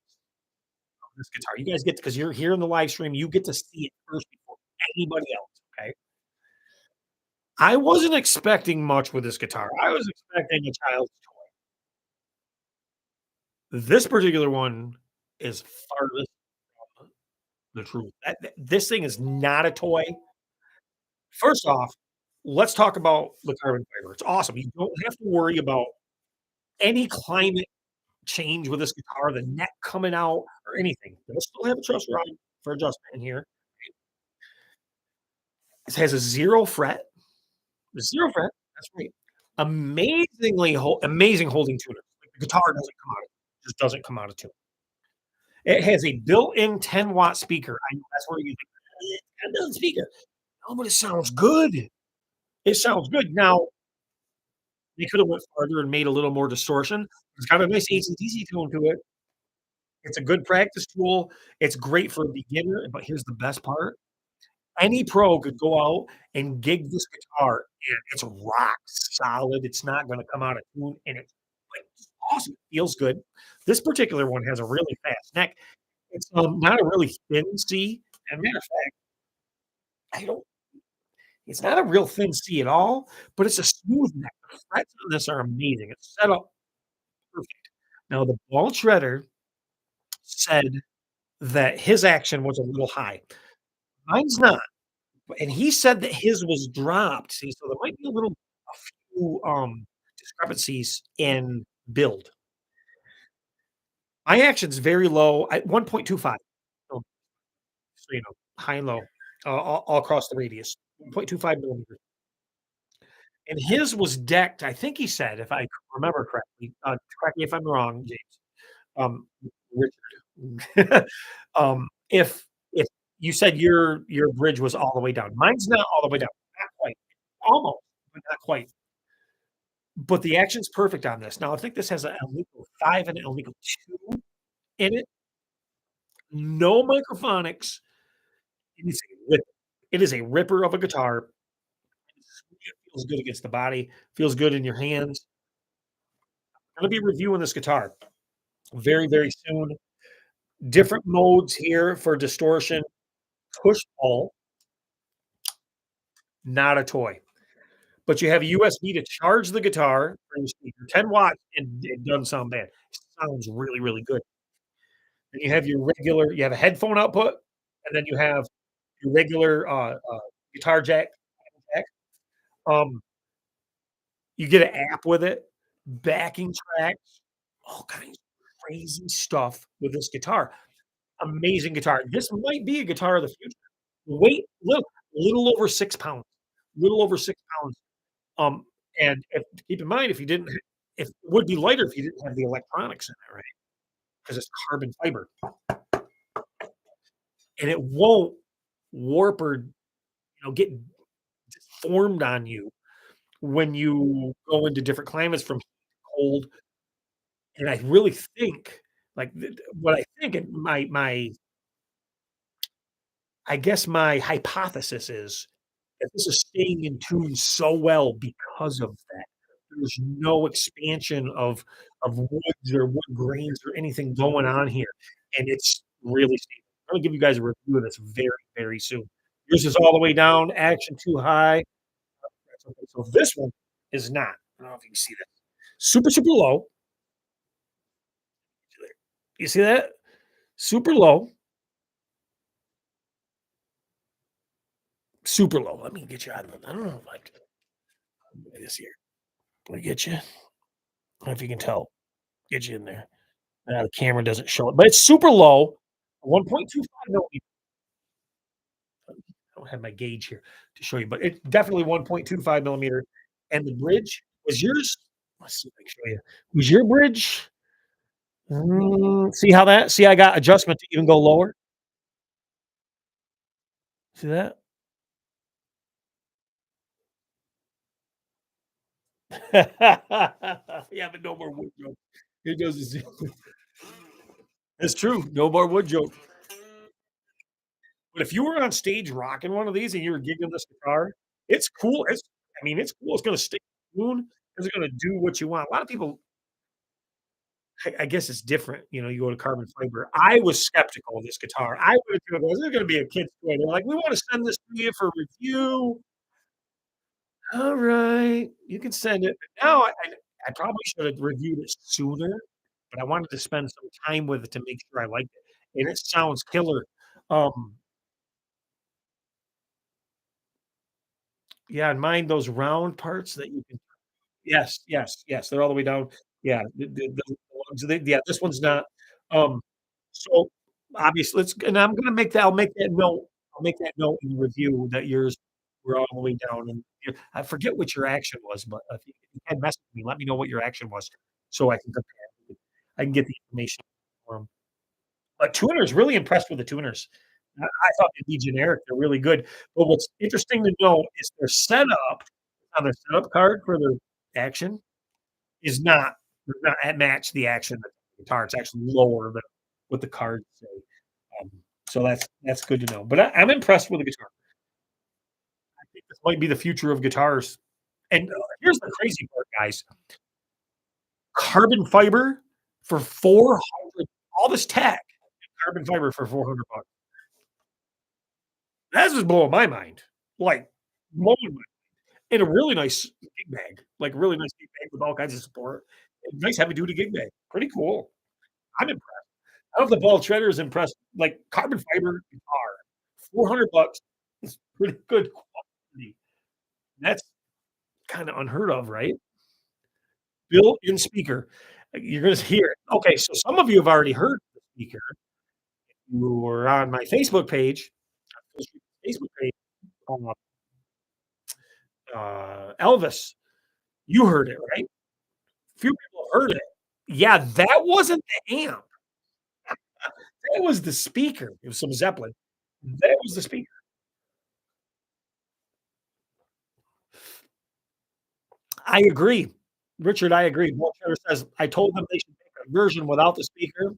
this guitar. You guys get because you're here in the live stream, you get to see it first before anybody else. Okay. I wasn't expecting much with this guitar. I was expecting a child's toy. This particular one is farthest from the truth. This thing is not a toy. First off, let's talk about the carbon fiber. It's awesome. You don't have to worry about any climate change with this guitar, the neck coming out or anything. It'll still have a truss rod for adjustment in here. It has a 0 fret. The 0 fret, that's right. Amazing holding tuner. Like, the guitar doesn't come out of just doesn't come out of tune. It has a built-in 10-watt speaker. I know that's where you think, "Eh, a built speaker." No, but it sounds good. It sounds good. Now, they could have went farther and made a little more distortion. It's got a nice AC/DC tone to it. It's a good practice tool. It's great for a beginner, but here's the best part. Any pro could go out and gig this guitar, and it's rock solid. It's not gonna come out of tune, and it's, like, awesome. Feels good. This particular one has a really fast neck. It's, not a really thin C, and matter of fact, I don't it's not a real thin C at all, but it's a smooth neck. The frets on this are amazing. It's set up perfect. Now the ball shredder said that his action was a little high. Mine's not, and he said that his was dropped. See, so there might be a few, discrepancies in build. My action's very low at 1.25. So so, high and low, all across the radius, 1.25 millimeters. And his was decked, I think he said, if I remember correctly, correct me if I'm wrong, James, Richard. If you said your bridge was all the way down. Mine's not all the way down, not quite. Almost, but not quite. But the action's perfect on this. Now, I think this has a illegal 5 and an illegal 2 in it. No microphonics. It is a rip it is a ripper of a guitar. It feels good against the body, feels good in your hands. I'm gonna be reviewing this guitar very, very soon. Different modes here for distortion. Push pull, not a toy. but you have a USB to charge the guitar from your speaker, 10 watts, and it doesn't sound bad. It sounds really, really good. Then you have a headphone output, and then you have your regular, guitar jack. Um, you get an app with it, backing tracks, all kinds of crazy stuff with this guitar. Amazing guitar. This might be a guitar of the future. Weight, little over 6 pounds, little over 6 pounds. Um, and if keep in mind, if it would be lighter if you didn't have the electronics in it, right? Because it's carbon fiber, and it won't warp or, get deformed on you when you go into different climates from cold. And I really think, like, what I think and I guess my hypothesis is that this is staying in tune so well because of that. There's no expansion of woods or wood grains or anything going on here, and it's really stable. I'm gonna give you guys a review of this very, very soon. Yours is all the way down, action too high. That's okay. So this one is not. I don't know if you can see that. Super, super low. You see that? Super low, super low. Let me get you out of it. I don't know, like this here. Let me get you. I don't know if you can tell. Get you in there. The camera doesn't show it, but it's super low. 1.25 millimeter. I don't have my gauge here to show you, but it's definitely 1.25 millimeter. And the bridge was yours. Let's see if I can show you. Was your bridge? See how that? See, I got adjustment to even go lower. See that? Yeah, but no more wood joke. It doesn't. It's true. No more wood joke. But if you were on stage rocking one of these and you were gigging this guitar, it's cool. I mean, it's cool. It's gonna stay tuned. It's gonna do what you want. A lot of people, I guess it's different. You go to carbon fiber. I was skeptical of this guitar. I went to it, "This is gonna be a kid's toy." They're like, "We wanna send this to you for review." Alright, you can send it. But now I probably should have reviewed it sooner, but I wanted to spend some time with it to make sure I liked it, and it sounds killer. Um, yeah, and mind those round parts that you can. Yes, yes, yes, they're all the way down. Yeah, the ones yeah, this one's not. Um, so, obviously, let's and I'm gonna make that I'll make that note. I'll make that note in the review that yours were all the way down, and I forget what your action was, but if you can message me, let me know what your action was so I can compare. I can get the information for 'em. But tuners, really impressed with the tuners. I thought they'd be generic, they're really good. But what's interesting to know is their setup on their setup card for their action is not does not match the action of the guitar. It's actually lower than what the cards say. Um, so that's good to know. But I'm impressed with the guitar. I think this might be the future of guitars. And here's the crazy part, guys. Carbon fiber for 400, all this tech, carbon fiber for 400 bucks. That's just blowing my mind. Like, blowing my in a really nice gig bag, like, really nice gig bag with all kinds of support. Nice heavy duty gig bag. Pretty cool. I'm impressed. I don't know if the ball shredder is impressed. Like, carbon fiber guitar, 400 bucks is pretty good quality. That's kinda unheard of, right? Built-in speaker. You're gonna hear it. Okay, so some of you have already heard the speaker. You were on my Facebook page, Facebook page, uh, Elvis. You heard it, right? Few people heard it. Yeah, that wasn't the amp. That was the speaker. It was some Zeppelin. That was the speaker. I agree. Richard, I agree. Walt Shredder says, "I told them they should make a version without the speaker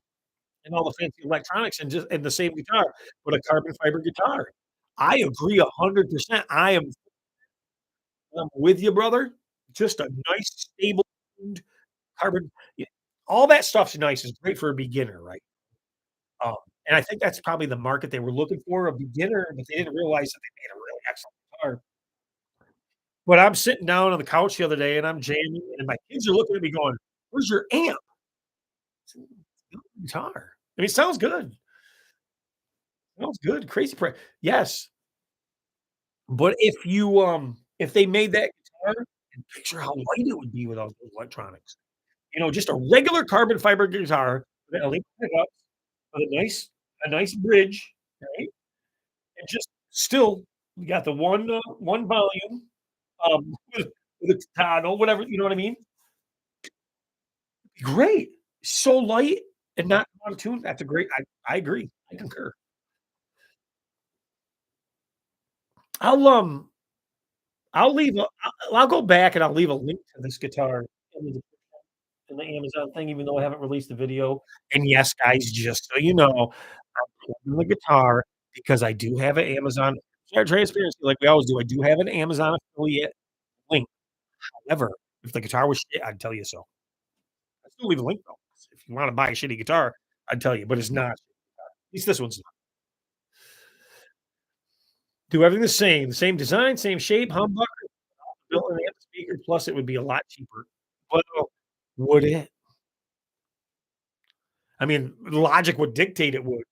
and all the fancy electronics and the same guitar, but a carbon fiber guitar." I agree 100%. I'm with you, brother. Just a nice, stable tuned carbon yeah, all that stuff's nice. It's great for a beginner, right? Um, and I think that's probably the market they were looking for, a beginner, but they didn't realize that they made a really excellent guitar. But I'm sitting down on the couch the other day and I'm jamming, and my kids are looking at me going, "Where's your amp?" I said, "Guitar." I mean, it sounds good. Sounds good. Crazy pri yes, but if they made that guitar, and picture how light it would be without those electronics. Just a regular carbon fiber guitar with LED pickups, with a nice bridge, right? And just still, you got the one volume, with a toggle, whatever, you know what I mean? Great. So light and not out of tune. That's a great I agree. I concur. I'll, um, I'll go back and I'll leave a link to this guitar in the in the Amazon thing, even though I haven't released the video. And yes, guys, just so you know, I'm plugging the guitar because I do have an Amazon share transparency like we always do. I do have an Amazon affiliate link. However, if the guitar was shit, I'd tell you so. I still leave a link though. If you wanna buy a shitty guitar, I'd tell you, but it's not. At least this one's not. Do everything the same design, same shape, humbucker, built-in amp speaker, plus it would be a lot cheaper. Well, would it? I mean, logic would dictate it would.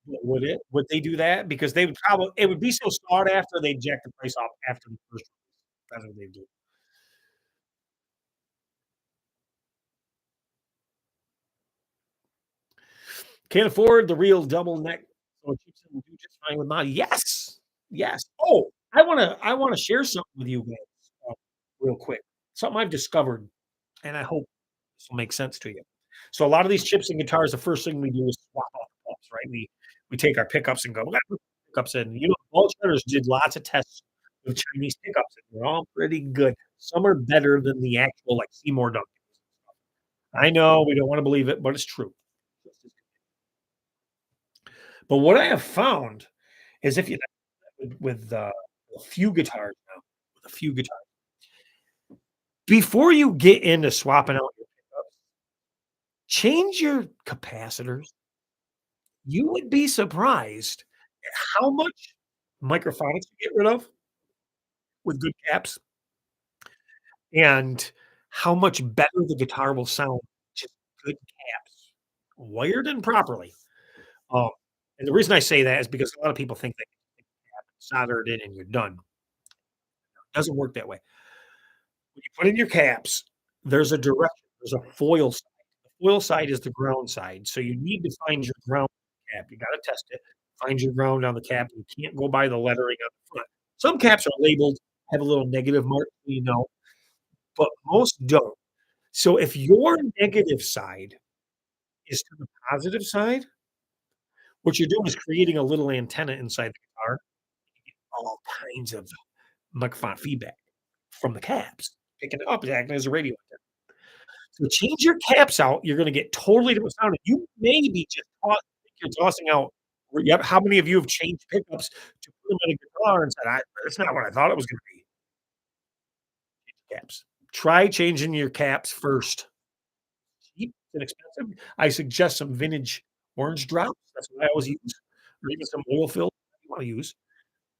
But would it? Would they do that? Because they would probably it would be so sought after, they'd jack the price off after the first release. That's what they do. Can't afford the real double neck, so Chibson will do just fine with mine. Yes, yes. Oh, I wanna share something with you guys, real quick. Something I've discovered, and I hope this will make sense to you. So a lot of these Chibson guitars, the first thing we do is swap out the pickups, right? We take our pickups and go, "We gotta put pickups in." Ball Shredders did lots of tests with Chinese pickups, and they're all pretty good. Some are better than the actual, like, Seymour Duncan. I know we don't wanna believe it, but it's true. But what I have found is if you with a few guitars now, with a few guitars, before you get into swapping out your pickups, change your capacitors. You would be surprised at how much microphonics you get rid of with good caps and how much better the guitar will sound, just good caps, wired in properly. Um, and the reason I say that is because a lot of people think that you solder it in and you're done. It doesn't work that way. When you put in your caps, there's a direction, there's a foil side. The foil side is the ground side, so you need to find your ground cap. You gotta test it, find your ground on the cap. You can't go by the lettering on the front. Some caps are labeled, have a little negative mark, so you know, but most don't. So if your negative side is to the positive side, what you're doing is creating a little antenna inside the guitar, all kinds of microphone feedback from the caps, picking it up and acting as a radio antenna. So change your caps out, you're gonna get totally different sound, and you may be just think you're tossing out yep, how many of you have changed pickups to put them in a guitar and said, "That's not what I thought it was gonna be." Caps. Try changing your caps first. Cheap, inexpensive. I suggest some vintage orange drops, that's what I always use, or even some oil fill you wanna use,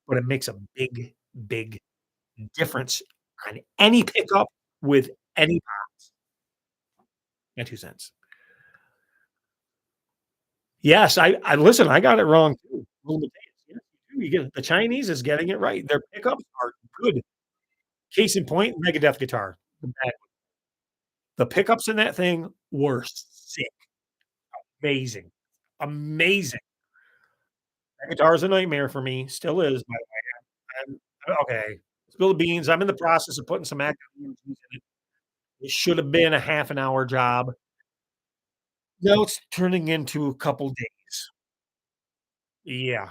but it makes a big, big difference on any pickup with any my 2 cents. Yes, I listen, I got it wrong too. Roll the tapes. Yes, you do. You get the Chinese is getting it right. Their pickups are good. Case in point, Megadeth guitar. The pickups in that thing were sick, amazing, amazing. That guitar is a nightmare for me, still is, by the way. Okay, spill the beans. I'm in the process of putting some active EMGs in it. It should have been a half an hour job. Now it's turning into a couple days. Yeah.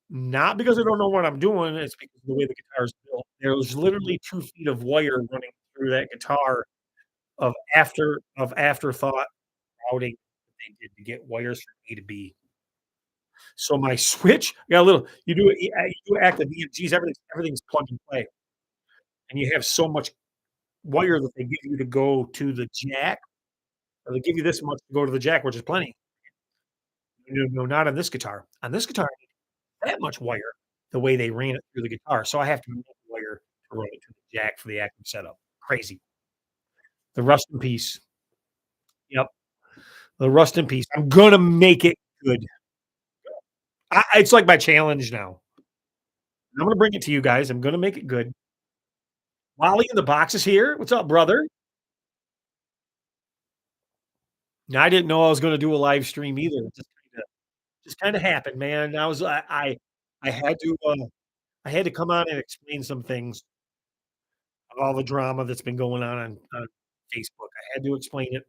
Not because I don't know what I'm doing, it's because of the way the guitar is built. There's literally 2 feet of wire running through that guitar of afterthought routing that they did to get wires from A to B. So my switch got a little you do active EMGs, everything's plug and play, and you have so much wire that they give you to go to the jack, or they give you this much to go to the jack, which is plenty. No, no, not on this guitar. On this guitar that much wire the way they ran it through the guitar, so I have to move the wire to run it to the jack for the active setup. Crazy. The rust in peace. Yep. The rust in peace. I'm gonna make it good. It's like my challenge now. I'm gonna bring it to you guys. I'm gonna make it good. Wally in the box is here. What's up, brother? Now, I didn't know I was gonna do a live stream either. It just kinda happened, man. I had to, I had to come on and explain some things, all the drama that's been going on Facebook. I had to explain it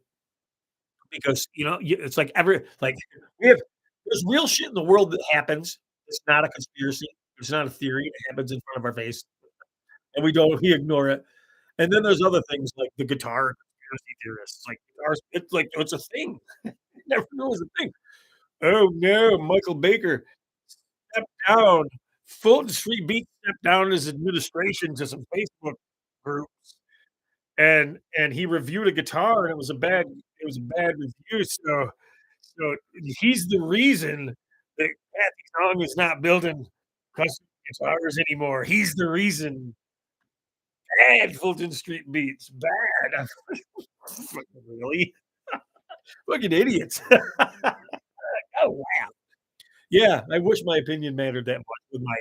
because, it's like we have there's real shit in the world that happens. It's not a conspiracy. It's not a theory. It happens in front of our face, and we ignore it. And then there's other things like the guitar conspiracy theorists. Like guitars, it's like it's a thing. Never knew it was a thing. Oh no, Michael Baker stepped down. Fulton Street Beat stepped down his administration to some Facebook groups, and he reviewed a guitar, and it was a bad review. So he's the reason that Cathy Zhong is not building custom guitars anymore. He's the reason. Bad Fulton Street Beats. Bad. Fucking really? Fucking idiots. Oh wow. Yeah, I wish my opinion mattered that much with my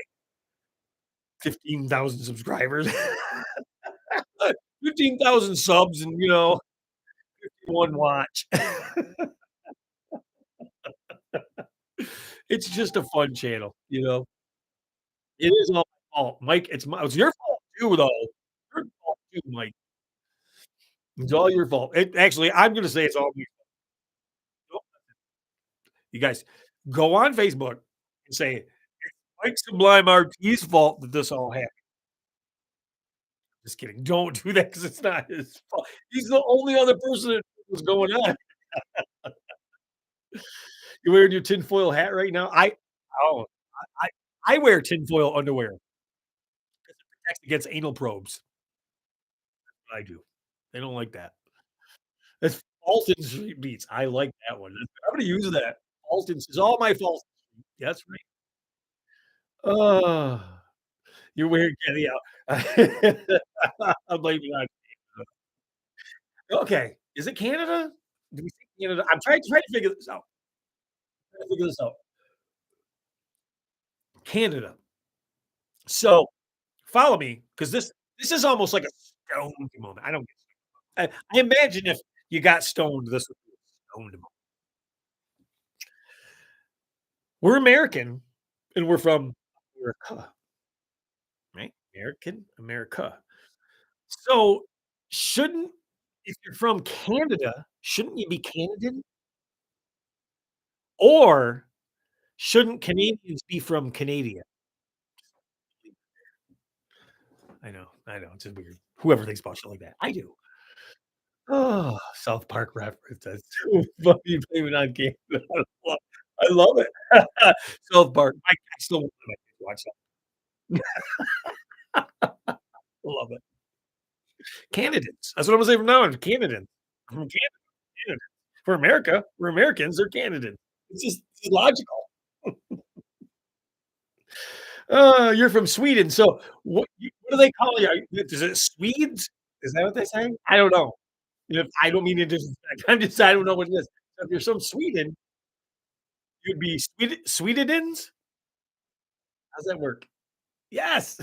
15,000 subscribers. 15,000 subs and, 1 watch. It's just a fun channel. It is all my fault. Mike, it's your fault too, though. Your fault too, Mike. It's all your fault. Actually, I'm gonna say it's all your fault. You guys, go on Facebook and say, "It's Mike Sublime RT's fault that this all happened." Just kidding. Don't do that because it's not his fault. He's the only other person that knows what's going on. You're wearing your tinfoil hat right now? Oh, I I wear tinfoil underwear protects against anal probes. I do. They don't like that. It's Alton Street Beats. I like that one. I'm gonna use that. Alton's is all my fault. That's right. Oh, you're wearing Kenny out. I'm blaming on okay. Is it Canada? Do we say Canada? I'm trying to figure this out. Trying to figure this out. Canada. So, follow me because this is almost like a stoned moment. I don't get I imagine if you got stoned, this would be a stoned moment. We're American, and we're from America, right? America. So, shouldn't if you're from Canada, shouldn't you be Canadian? Or shouldn't Canadians be from Canada? I know, it's just weird. Whoever thinks about shit like that. I do. Oh, South Park reference. That's so funny blaming on Canada. I love it. South Park. I still want my kids to watch that. Love it. Canadians. That's what I'm gonna say from now on. Canadians. From Canada. For America, we're Americans, they're Canadians. It's logical. You're from Sweden, so what do they call you? Is it Swedes? Is that what they say? I don't know. If I don't mean to disrespect, I don't know what it is. So if you're from Sweden, you'd be Swedens? How's that work? Yes.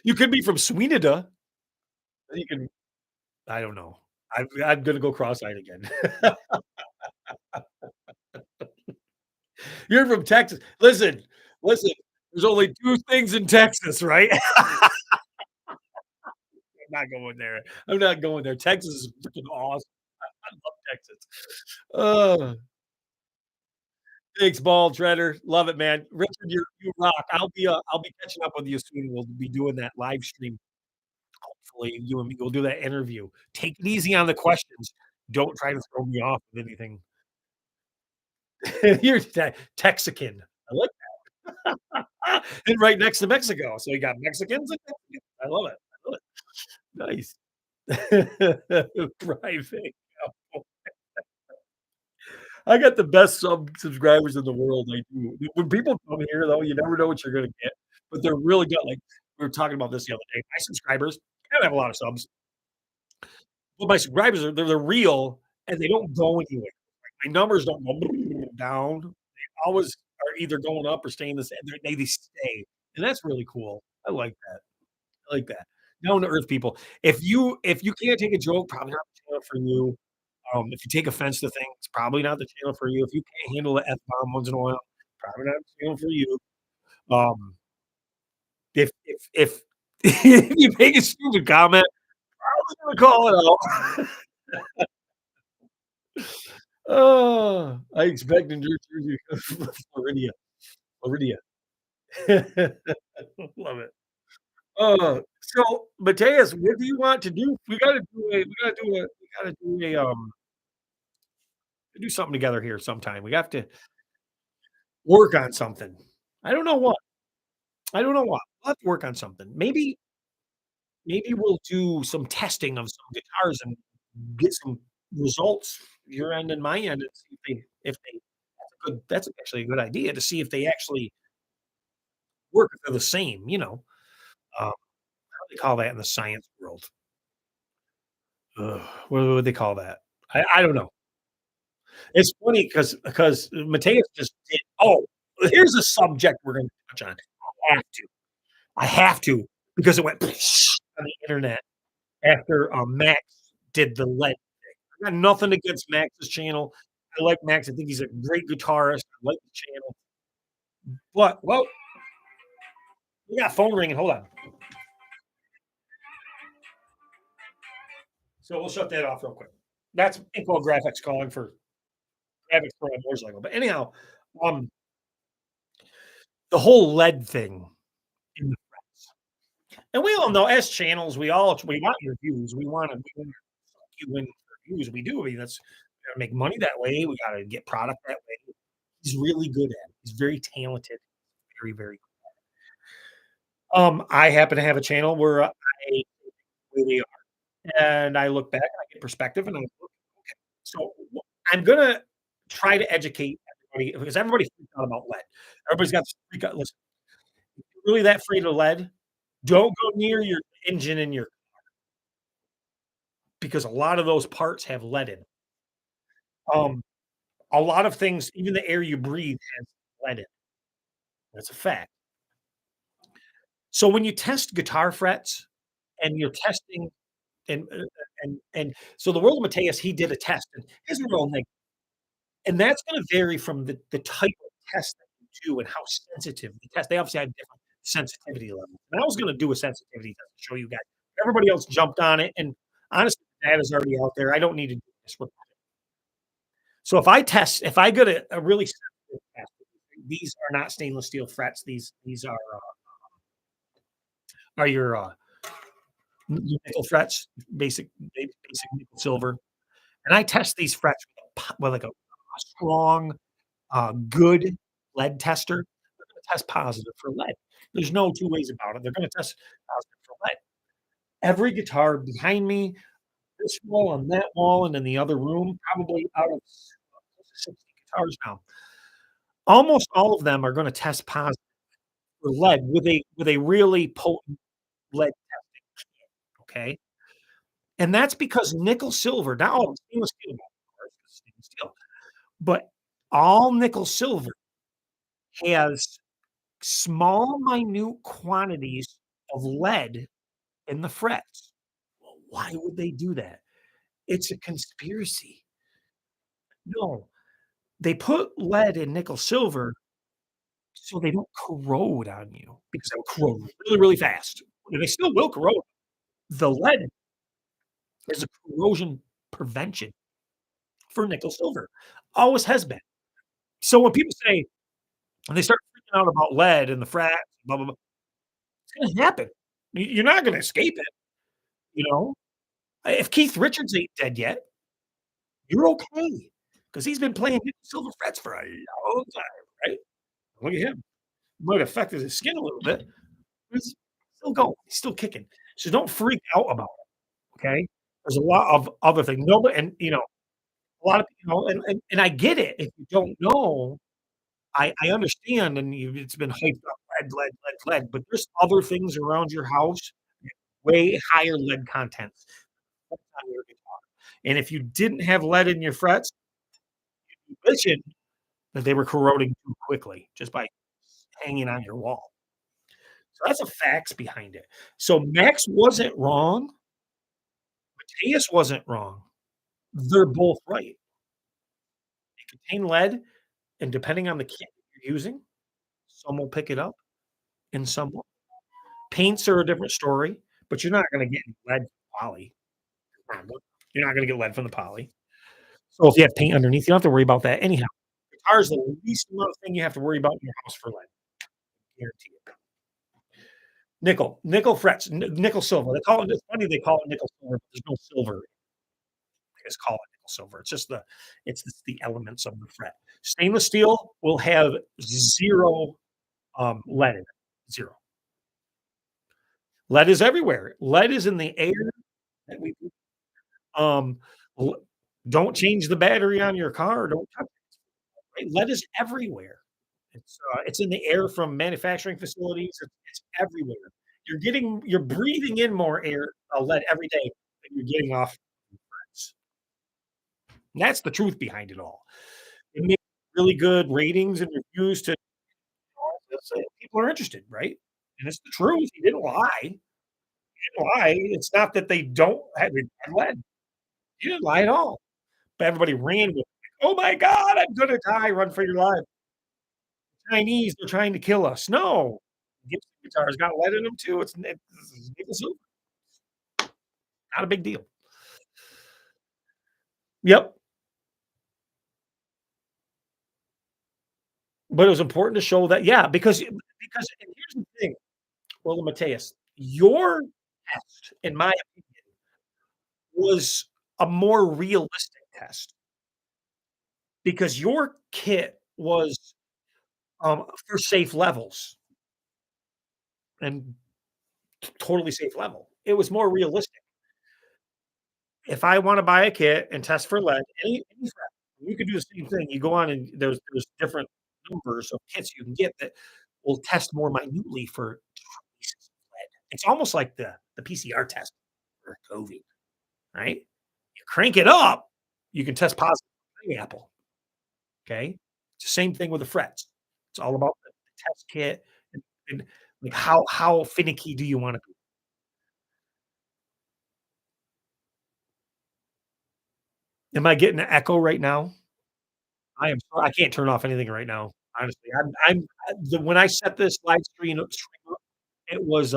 You could be from Sweden. You can I don't know. I'm gonna go cross-eyed again. You're from Texas. Listen, there's only 2 things in Texas, right? I'm not going there. I'm not going there. Texas is freaking awesome. I love Texas. Uh, Thanks, Ball Treader. Love it, man. Richard, you rock. I'll be catching up with you soon. We'll be doing that live stream. Hopefully, you and me will do that interview. Take it easy on the questions. Don't try to throw me off with anything. You're Texican. I like that. And right next to Mexico. So you got Mexicans and Texicans. I love it. I love it. Nice. Private. I got the best subscribers in the world. I do. When people come here, though, you never know what you're gonna get. but they're really good. Like, we were talking about this the other day. My subscribers, I don't have a lot of subs, but my subscribers they're real and they don't go anywhere. My numbers don't go down. They always are either going up or staying the same. They stay, and that's really cool. I like that. I like that. Down to earth people. If you can't take a joke, probably not the channel for you. If you take offense to things, probably not the channel for you. If you can't handle the F bomb once in a while, probably not the channel for you. Um, if if you make a stupid comment, I'm gonna call it out. Oh, I expect in New Jersey, Floridia, Floridia. Love it. So Mateus, what do you want to do? We gotta do something together here sometime. We have to work on something. I don't know what. I don't know what. We'll have to work on something. Maybe we'll do some testing of some guitars and get some results, your end and my end, and see if they that's actually a good idea to see if they actually work, if they're the same, how do they call that in the science world? Ugh, what would they call that? I don't know. It's funny because Mateus just did here's a subject we're gonna touch on. I have to. I have to because it went on the internet after, Max did the lead. I got nothing against Max's channel. I like Max. I think he's a great guitarist. I like the channel. But well, we got a phone ringing. Hold on. So we'll shut that off real quick. That's Inkwell Graphics calling for graphics for a motorcycle. But anyhow, um, the whole lead thing in the and we all know as channels, we want your views. We wanna suck you in for views. We do. I mean, that's we gotta make money that way. We gotta get product that way. He's really good at it. He's very talented. Very, very I happen to have a channel where I really and I look back and I get perspective and I look, okay, so I'm gonna try to educate everybody because everybody freaks out about lead. Everybody's got this freak out. Listen, if you're really that afraid of lead, don't go near your engine in your because a lot of those parts have lead in 'em. A lot of things, even the air you breathe has lead in it. That's a fact. So when you test guitar frets and you're testing and so the world of Mateus, he did a test and his were all negative. And that's gonna vary from the type of test that you do and how sensitive the test they obviously have different sensitivity levels. And I was gonna do a sensitivity test to show you guys. Everybody else jumped on it, and honestly, the data's already out there. I don't need to do this with so if I get a really sensitive test, these are not stainless steel frets. These are your, nickel frets, basic nickel silver. And I test these frets with like a strong, good lead tester. They're gonna test positive for lead. There's no 2 ways about it. They're gonna test positive for lead. Every guitar behind me, this wall and that wall, and in the other room, probably out of 60 guitars now, almost all of them are gonna test positive for lead with a really potent lead testing kit, okay? And that's because nickel silver not all stainless steel, of course, 'cause stainless steel, but all nickel silver has small, minute quantities of lead in the frets. Well, why would they do that? It's a conspiracy. No, they put lead in nickel silver so they don't corrode on you because they'll corrode really, really fast. And they still will corrode. The lead is a corrosion prevention for nickel silver. Always has been. So when people say when they start freaking out about lead and the frats, blah, blah, blah, it's gonna happen. You're not gonna escape it, you know? If Keith Richards ain't dead yet, you're okay because he's been playing nickel silver frets for a long time, right? Look at him. Might have affected his skin a little bit, but he's still going. He's still kicking. So don't freak out about it, okay? There's a lot of other things. Nobody and, a lot of people and I get it. If you don't know, I understand and it's been hyped up. lead, but there's other things around your house, way higher lead contents on your guitar. And if you didn't have lead in your frets, you bitching that they were corroding too quickly just by hanging on your wall. So that's the facts behind it. So Max wasn't wrong, Mateus wasn't wrong. They're both right. They contain lead, and depending on the kit you're using, some will pick it up and some won't. Paints are a different story, but you're not gonna get lead poly. You're not gonna get lead from the poly. So if you have paint underneath, you don't have to worry about that anyhow. Guitar is the least amount of thing you have to worry about in your house for lead, guarantee it. Nickel frets, nickel silver. They call it it's funny they call it nickel silver, but there's no silver. They just call it nickel silver. It's the elements of the fret. Stainless steel will have 0, lead in it, 0. Lead is everywhere. Lead is in the air that we um, l don't change the battery on your car, don't touch it, right? Lead is everywhere. It's in the air from manufacturing facilities, it's everywhere. You're breathing in more air, lead every day than you're getting off frets. That's the truth behind it all. It makes really good ratings and reviews to people are interested, right? And it's the truth. He didn't lie. He didn't lie. It's not that they don't have it had lead. He didn't lie at all. But everybody ran with it. "Oh my god, I'm gonna die. Run for your life. Chinese, they're trying to kill us." No. Gibson guitars got lead in them too. It's not a big deal. Yep. But it was important to show that yeah, because and here's the thing, Roland Mateus, your test, in my opinion, was a more realistic test because your kit was, for safe levels and totally safe level. It was more realistic. If I wanna buy a kit and test for lead, any fret, you can do the same thing. You go on and there's different numbers of kits you can get that will test more minutely for traces of lead. It's almost like the PCR test for COVID, right? You crank it up, you can test positive for pineapple, okay? It's the same thing with the frets. It's all about the test kit and like how finicky do you wanna be? Am I getting an echo right now? I can't turn off anything right now, honestly. When I set this stream up, it was,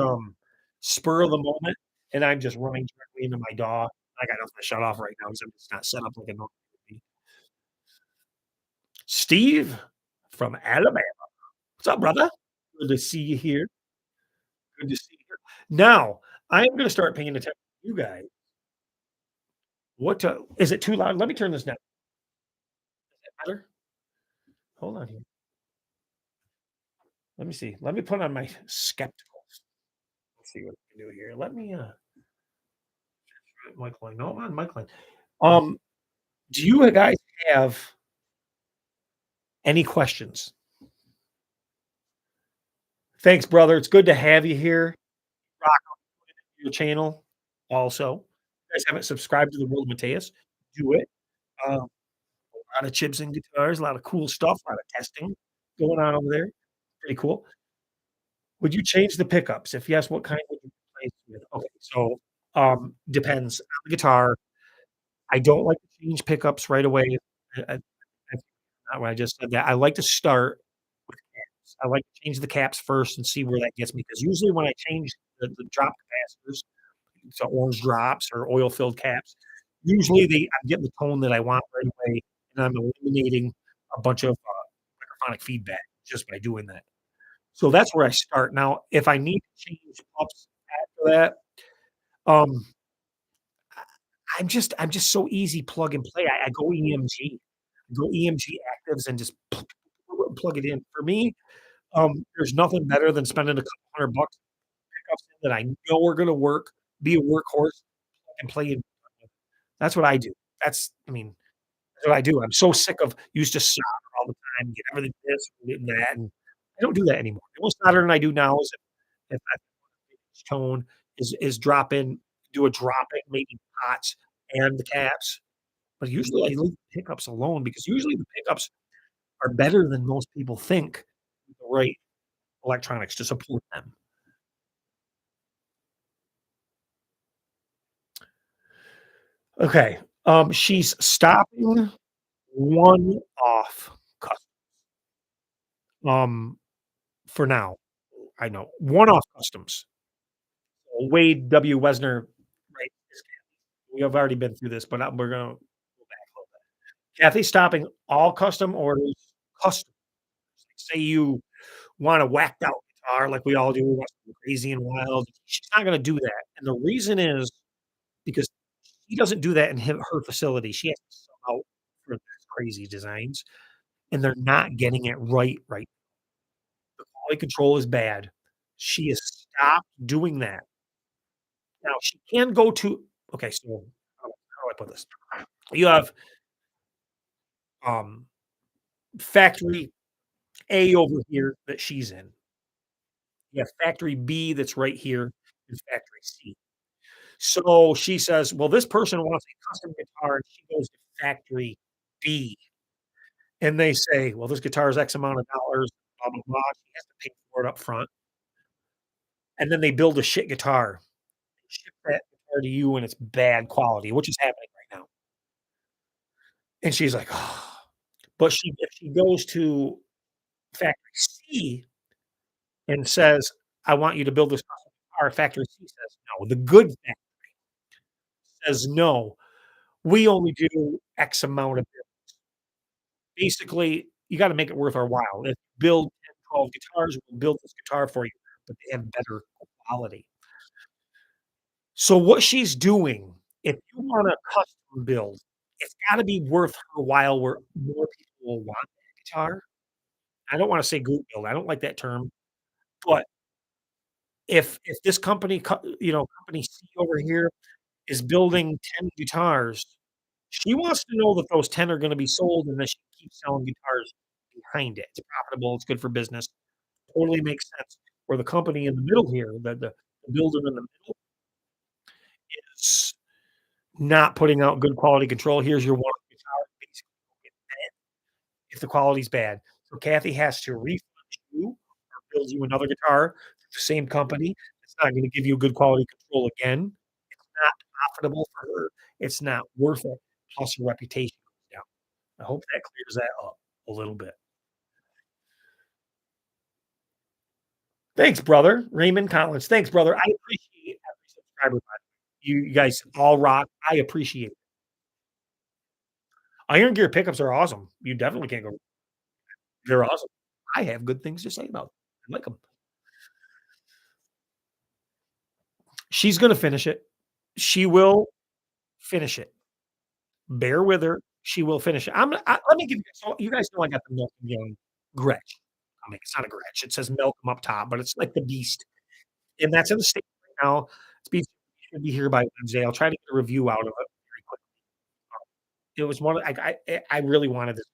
spur of the moment, and I'm just running directly into my dog. I got nothing to shut off right now because 'cause I'm just not set up like a normal would be. Steve from Alabama. What's up, brother? Good to see you here. Good to see you here. Now, I am gonna start paying attention to you guys. Is it too loud? Let me turn this down. Is that better? Hold on here. Let me see. Let me put on my skepticals. Let's see what we can do here. Let me, mic line. No, I'm on mic line. Um, do you guys have any questions? Thanks, brother. It's good to have you here. Rock on your channel also. If you guys haven't subscribed to the World of Mateus, do it. A lot of Chibson guitars, a lot of cool stuff, a lot of testing going on over there. Pretty cool. Would you change the pickups? If yes, what kind would you replace with? Okay, so, depends on the guitar. I don't like to change pickups right away. That's not what I just said that. I like to start with caps. I like to change the caps first and see where that gets me, because usually when I change the drop capacitors to orange drops or oil-filled caps, usually I'm getting the tone that I want right away, and I'm eliminating a bunch of, microphonic feedback just by doing that. So that's where I start. Now, if I need to change ups after that, um, I'm just so easy plug and play. I go EMG. Go EMG actives and just plug it in. For me, there's nothing better than spending a couple $100 pickups that I know are gonna work, be a workhorse, and play in. That's what I do. That's what I do. I'm so sick of used to solder all the time, get everything this, getting that, and I don't do that anymore. The most modern I do now is if I tone is drop in, do a drop in, maybe pots and the caps, but usually I leave pickups alone because usually the pickups are better than most people think with the right electronics to support them. Okay, she's stopping one-off um, for now. I know. One-off customs. Wade W. Wesner, right, we have already been through this, but we're gonna go back a little bit. Kathy's stopping all custom orders, custom. Say you want a whacked out guitar like we all do, want something crazy and wild. She's not gonna do that, and the reason is because she doesn't do that in her facility. She has to sub out for these crazy designs, and they're not getting it right. The quality control is bad. She has stopped doing that. Now she can go to okay, so how do I put this? You have, um, factory A over here that she's in. You have factory B that's right here and factory C. So she says, "Well, this person wants a custom guitar," and she goes to factory B, and they say, "Well, this guitar is X amount of dollars, blah, blah, blah." She has to pay for it up front, and then they build a shit guitar, ship that guitar to you, and it's bad quality, which is happening right now. And she's like, "Oh." But if she goes to factory C and says, "I want you to build this custom guitar," factory C says, "No." The good factory says, "No, we only do X amount of basically, you gotta make it worth our while. If you build 10, 12 guitars, we'll build this guitar for you, but they have better quality." So what she's doing, if you want a custom build, it's gotta be worth her while where more people will want that guitar. I don't wanna say group build, I don't like that term, but if this company company C over here is building 10 guitars, she wants to know that those 10 are gonna be sold and that she keeps selling guitars behind it. It's profitable, it's good for business, totally makes sense. Where the company in the middle here, the builder in the middle is not putting out good quality control. Here's your one guitar, basically if the quality's bad. So Kathy has to refund you or build you another guitar, the same company. It's not gonna give you good quality control again. It's not profitable for her. It's not worth it. Plus her reputation goes down. I hope that clears that up a little bit. Thanks, brother. Raymond Collins. Thanks, brother. I appreciate every subscriber, by the way. You guys all rock. I appreciate it. Iron Gear pickups are awesome. You definitely can't go. They're awesome. I have good things to say about them. I like them. She's gonna finish it. She will finish it. Bear with her. She will finish it. Let me give you so you guys know I got the Milk and Young Gretsch. I mean, it's not a Gretsch. It says Malcolm up top, but it's like the beast, and that's in the States right now. It's be should be here by Wednesday. I'll try to get a review out of it very quick. It was one of I really wanted this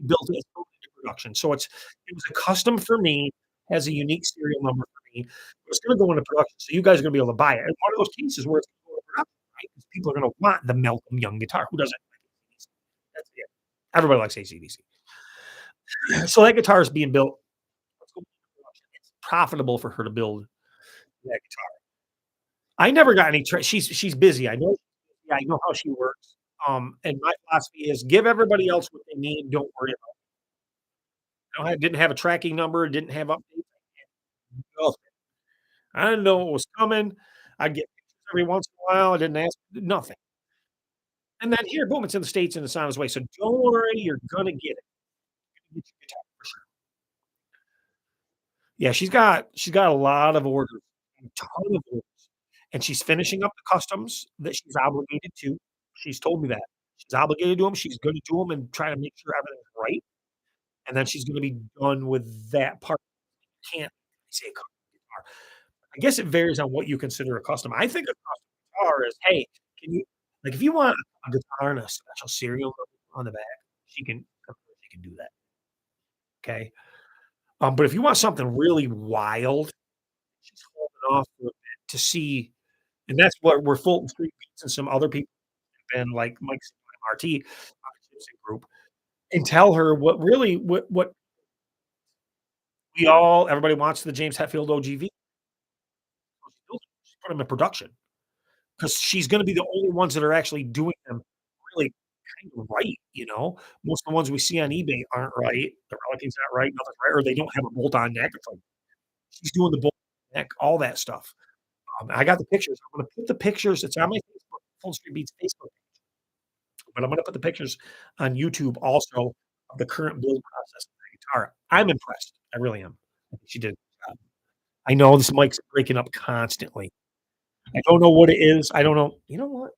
built it into production. So it was a custom for me, has a unique serial number for me. It's gonna go into production, so you guys are gonna be able to buy it. It's one of those cases where it's gonna go into production, right? 'Cause people are gonna want the Malcolm Young guitar. Who doesn't like AC/DC? That's it. Everybody likes AC/DC. So that guitar is being built. Let's go into production. It's profitable for her to build that guitar. I never got any she's busy. I know how she works. And my philosophy is give everybody else what they need, don't worry I didn't have a tracking number, didn't have updates, nothing. I didn't know what was coming. I'd get pictures every once in a while. I didn't ask nothing. And then here, boom, it's in the States and it's on its way. So don't worry, you're gonna get it. Get your guitar for sure. Yeah, she's got a lot of orders, a ton of orders, and she's finishing up the customs that she's obligated to. She's told me that. She's obligated to them. She's gonna do them and try to make sure everything's right, and then she's gonna be done with that part. Can't say a custom guitar. I guess it varies on what you consider a custom. I think a custom guitar is, hey, can you like if you want a guitar and a special serial number on the back, she can do that. Okay. But if you want something really wild, she's holding off for a bit to see, and that's what where Fulton Street Beats and some other people have been, like Mike's MRT on the Chibson group, and tell her what really what everybody wants the James Hetfield OGV. She put them in production because she's gonna be the only ones that are actually doing them really kind of right, you know? Most of the ones we see on eBay aren't right, the relicing's not right, nothing's right, or they don't have a bolt-on neck. It's like, she's doing the bolt neck, all that stuff. I got the pictures. I'm gonna put the pictures, it's on my Facebook, Full Street Beats Facebook, but I'm gonna put the pictures on YouTube also of the current build process of the guitar. I'm impressed. I really am. I think she did a good job. I know this mic's breaking up constantly. I don't know what it is. I don't know. You know what?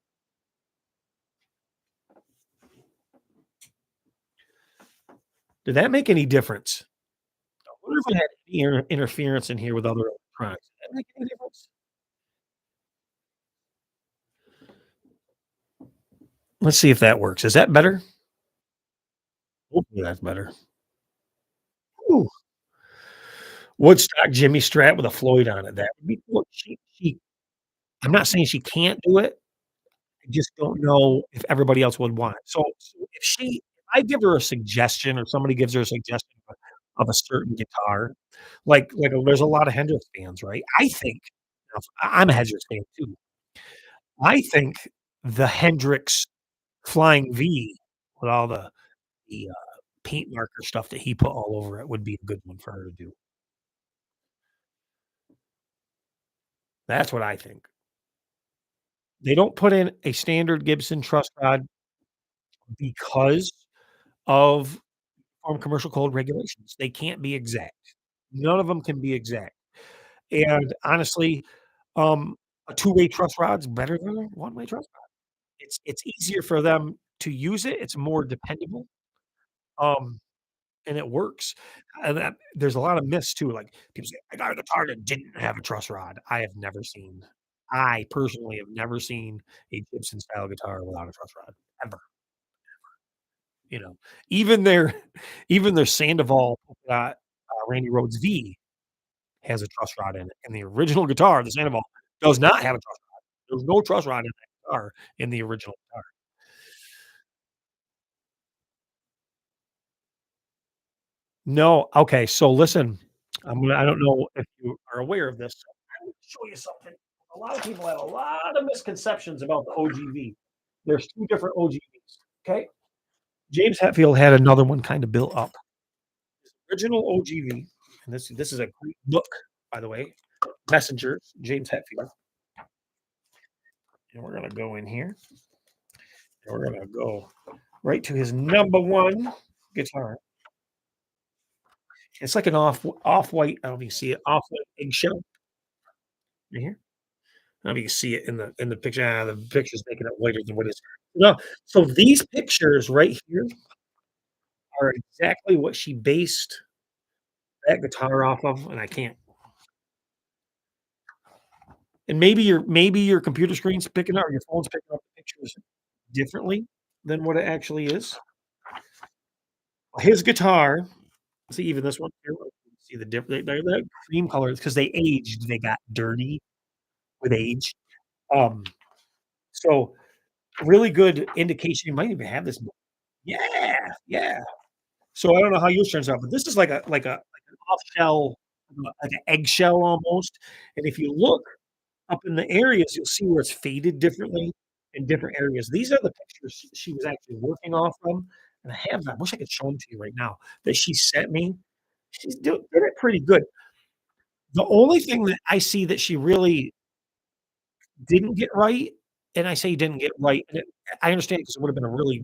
Did that make any difference? I wonder if it had any interference in here with other electronics. Did that make any difference? Let's see if that works. Is that better? Hopefully that's better. Ooh. Woodstock Jimmy Strat with a Floyd on it. That would be cool. I'm not saying she can't do it. I just don't know if everybody else would want it. So if I give her a suggestion or somebody gives her a suggestion of a certain guitar, there's a lot of Hendrix fans, right? I think I'm a Hendrix fan too. I think the Hendrix Flying V with all the paint marker stuff that he put all over it would be a good one for her to do. That's what I think. They don't put in a standard Gibson truss rod because of Farm Commercial Code regulations. They can't be exact. None of them can be exact. And honestly, a two-way truss rod's better than a one-way truss rod. It's easier for them to use it. It's more dependable. Um, and it works. And that there's a lot of myths too, like, people say, "I got a guitar that didn't have a truss rod." I personally have never seen a Gibson style guitar without a truss rod, ever, you know? Even their even their Sandoval polka dot, Randy Rhoads V has a truss rod in it, and the original guitar, the Sandoval, does not have a truss rod. There's no truss rod in that guitar in the original guitar. No, okay, so listen, I don't know if you are aware of this. I'm gonna show you something. A lot of people have a lot of misconceptions about the OGV. There's 2 different OGVs, okay? James Hetfield had another one kinda built up. His original OGV, and this is a great book, by the way, Messengers, James Hetfield, and we're gonna go in here, and we're gonna go right to his number 1 guitar. It's like an off-white, I don't know if you see it, off-white eggshell right here. I don't know if you can see it in the picture. The picture's making it whiter than what it is. No, so these pictures right here are exactly what she based that guitar off of, and I can't, and maybe your computer screen's picking up or your phone's picking up the pictures differently than what it actually is. His guitar, see even this one here, see the they're cream colors because they aged, they got dirty with age. Um, so really good indication you might even have this book. Yeah, yeah. So I don't know how yours turns out, but this is like an off shell, like an eggshell almost, and if you look up in the areas, you'll see where it's faded differently in different areas. These are the pictures she was actually working off from, and I have them. I wish I could show them to you right now that she sent me. She's did it pretty good. The only thing that I see that she really didn't get right, and I say didn't get right, and I understand because it would have been a really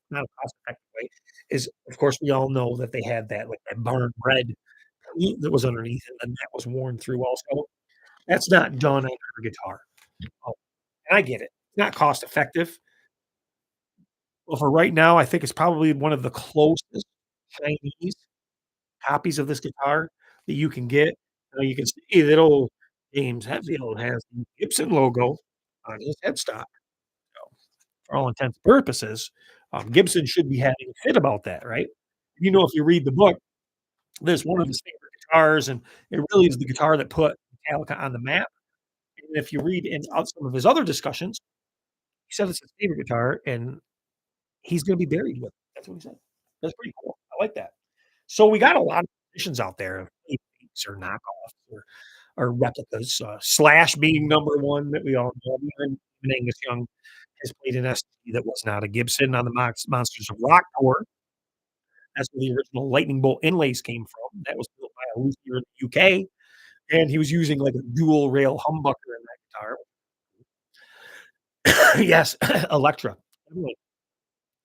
not a cost effective way, is, of course, we all know that they had that barn red paint that was underneath it, and that was worn through also. That's not done on her guitar. Oh, and I get it. It's not cost effective. Well, for right now, I think it's probably one of the closest Chinese copies of this guitar that you can get. You can see that old James Hetfield has the Gibson logo on his headstock. So, for all intents and purposes, Gibson should be having a fit about that, right? You know, if you read the book, This one of his favorite guitars, and it really is the guitar that put Metallica on the map. And if you read in out some of his other discussions, he said it's his favorite guitar, and he's gonna be buried with it. That's what he said. That's pretty cool. I like that. So we got a lot of musicians out there of fakes or knockoffs or replicas, Slash being number 1 that we all know. Even Angus Young has played an SG that was not a Gibson on the Monsters of Rock tour. That's where the original lightning bolt inlays came from. That was built by a luthier in the UK, and he was using, like, a dual rail humbucker in that guitar. Yes, Electra. Definitely.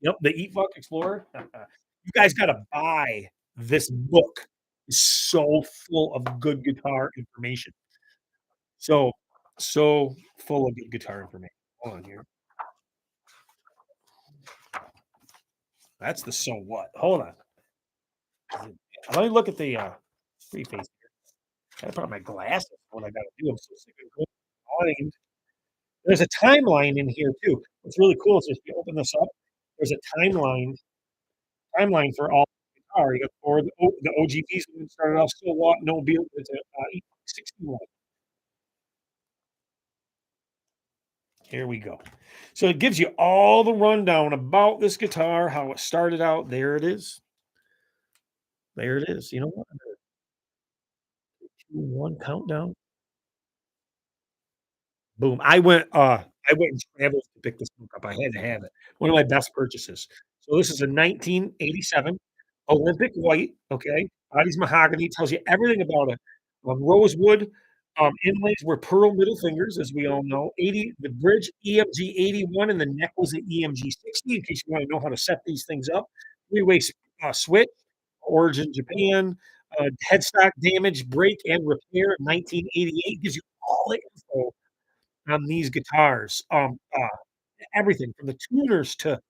Yep, the Eat Fuck Explorer. You guys gotta buy this book. It's so full of good guitar information. So, so full of good guitar information. Hold on here. That's the so what. Hold on. Let me look at the, preface here. Gotta put on my glasses. What I gotta do. I'm so sick of going blind. There's a timeline in here too. What's really cool is if you open this up, there's a timeline for all the guitar. You got for the OGPs when it started off so what no deal with it, 61. Here we go. So it gives you all the rundown about this guitar, how it started out. There it is. There it is. You know what? 2, 1 countdown. Boom. I went and traveled to pick this book up. I had to have it. One of my best purchases. So this is a 1987 Olympic white, okay? Body's mahogany, tells you everything about it. Rosewood, inlays were pearl middle fingers, as we all know. 80, the bridge EMG 81, and the neck was an EMG 60, in case you want to know how to set these things up. Three-way switch, origin Japan, headstock damage, break, and repair, 1988. Gives you all the info on these guitars. Everything from the tuners to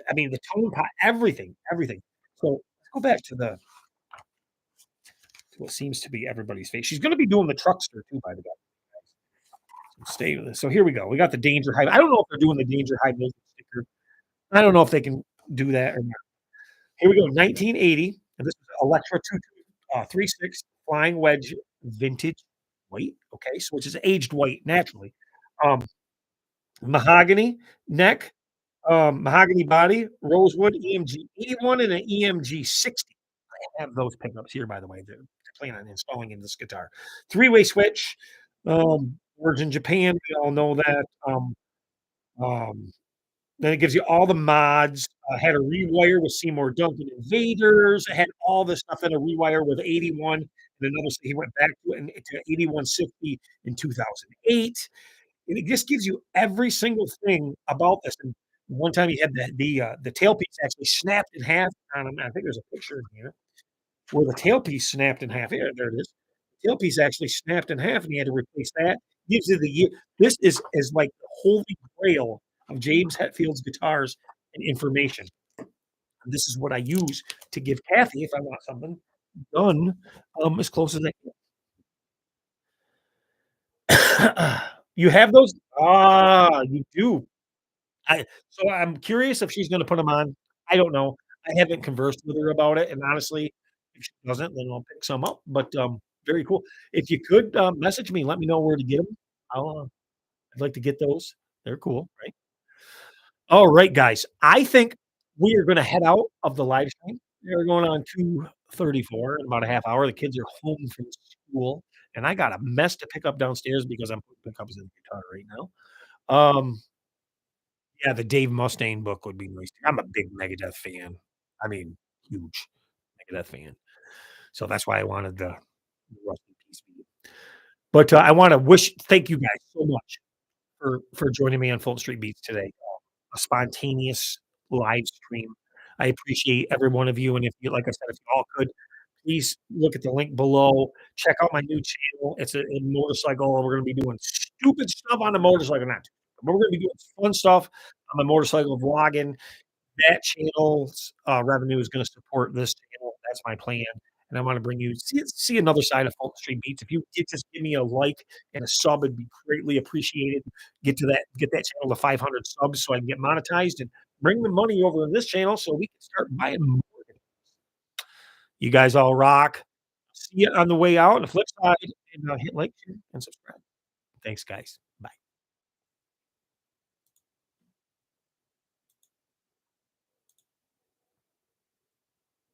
I mean, the tone pot, everything, everything. So let's go back to what seems to be everybody's face. She's gonna be doing the truckster too, by the way. So stay with us. So here we go. We got the Danger High. I don't know if they're doing the Danger High Voltage sticker. I don't know if they can do that or not. Here we go. 1980, and this is Electra 36 Flying Wedge vintage white. Okay, so which is aged white naturally. Um, mahogany neck, mahogany body, rosewood, EMG 81 and an EMG 60. I have those pickups here, by the way. They're planning on installing in this guitar. Three-way switch, Origin Japan. We all know that. Um, then it gives you all the mods. Had a rewire with Seymour Duncan Invaders. It had all this stuff in a rewire with 81 and another. He went back to it to 8160 in 2008. And it just gives you every single thing about this. And one time he had the tailpiece actually snapped in half on him. I think there's a picture in here where the tailpiece snapped in half. Here, there it is. The tailpiece actually snapped in half, and he had to replace that. Gives you the year. This is like the holy grail of James Hetfield's guitars and information. And this is what I use to give Cathy if I want something done as close as I can. You have those? Ah, you do. So I'm curious if she's gonna put them on. I don't know. I haven't conversed with her about it, and honestly, if she doesn't, then I'll pick some up, but, very cool. If you could, message me, let me know where to get them. I'd like to get those. They're cool, right? Alright, guys. I think we are gonna head out of the live stream. We're going on 2:34 in about a half hour. The kids are home from school, and I got a mess to pick up downstairs because I'm putting pickups in the guitar right now. Yeah, the Dave Mustaine book would be nice. I'm a big Megadeth fan. I mean, huge Megadeth fan. So that's why I wanted the Rust in Peace video. But, I wanna thank you guys so much for joining me on Fulton Street Beats today. A spontaneous live stream. I appreciate every one of you, and if you like I said, if you all could, please look at the link below. Check out my new channel. It's a motorcycle. We're gonna be doing stupid stuff on the motorcycle, not but we're gonna be doing fun stuff on the motorcycle vlogging. That channel's, revenue is gonna support this channel. That's my plan, and I wanna bring you see another side of Fulton Street Beats. If you could just give me a like and a sub, it'd be greatly appreciated. Get that channel to 500 subs so I can get monetized and bring the money over to this channel so we can start buying more. You guys all rock. See you on the way out. On the flip side, and, hit like, share, and subscribe. Thanks, guys.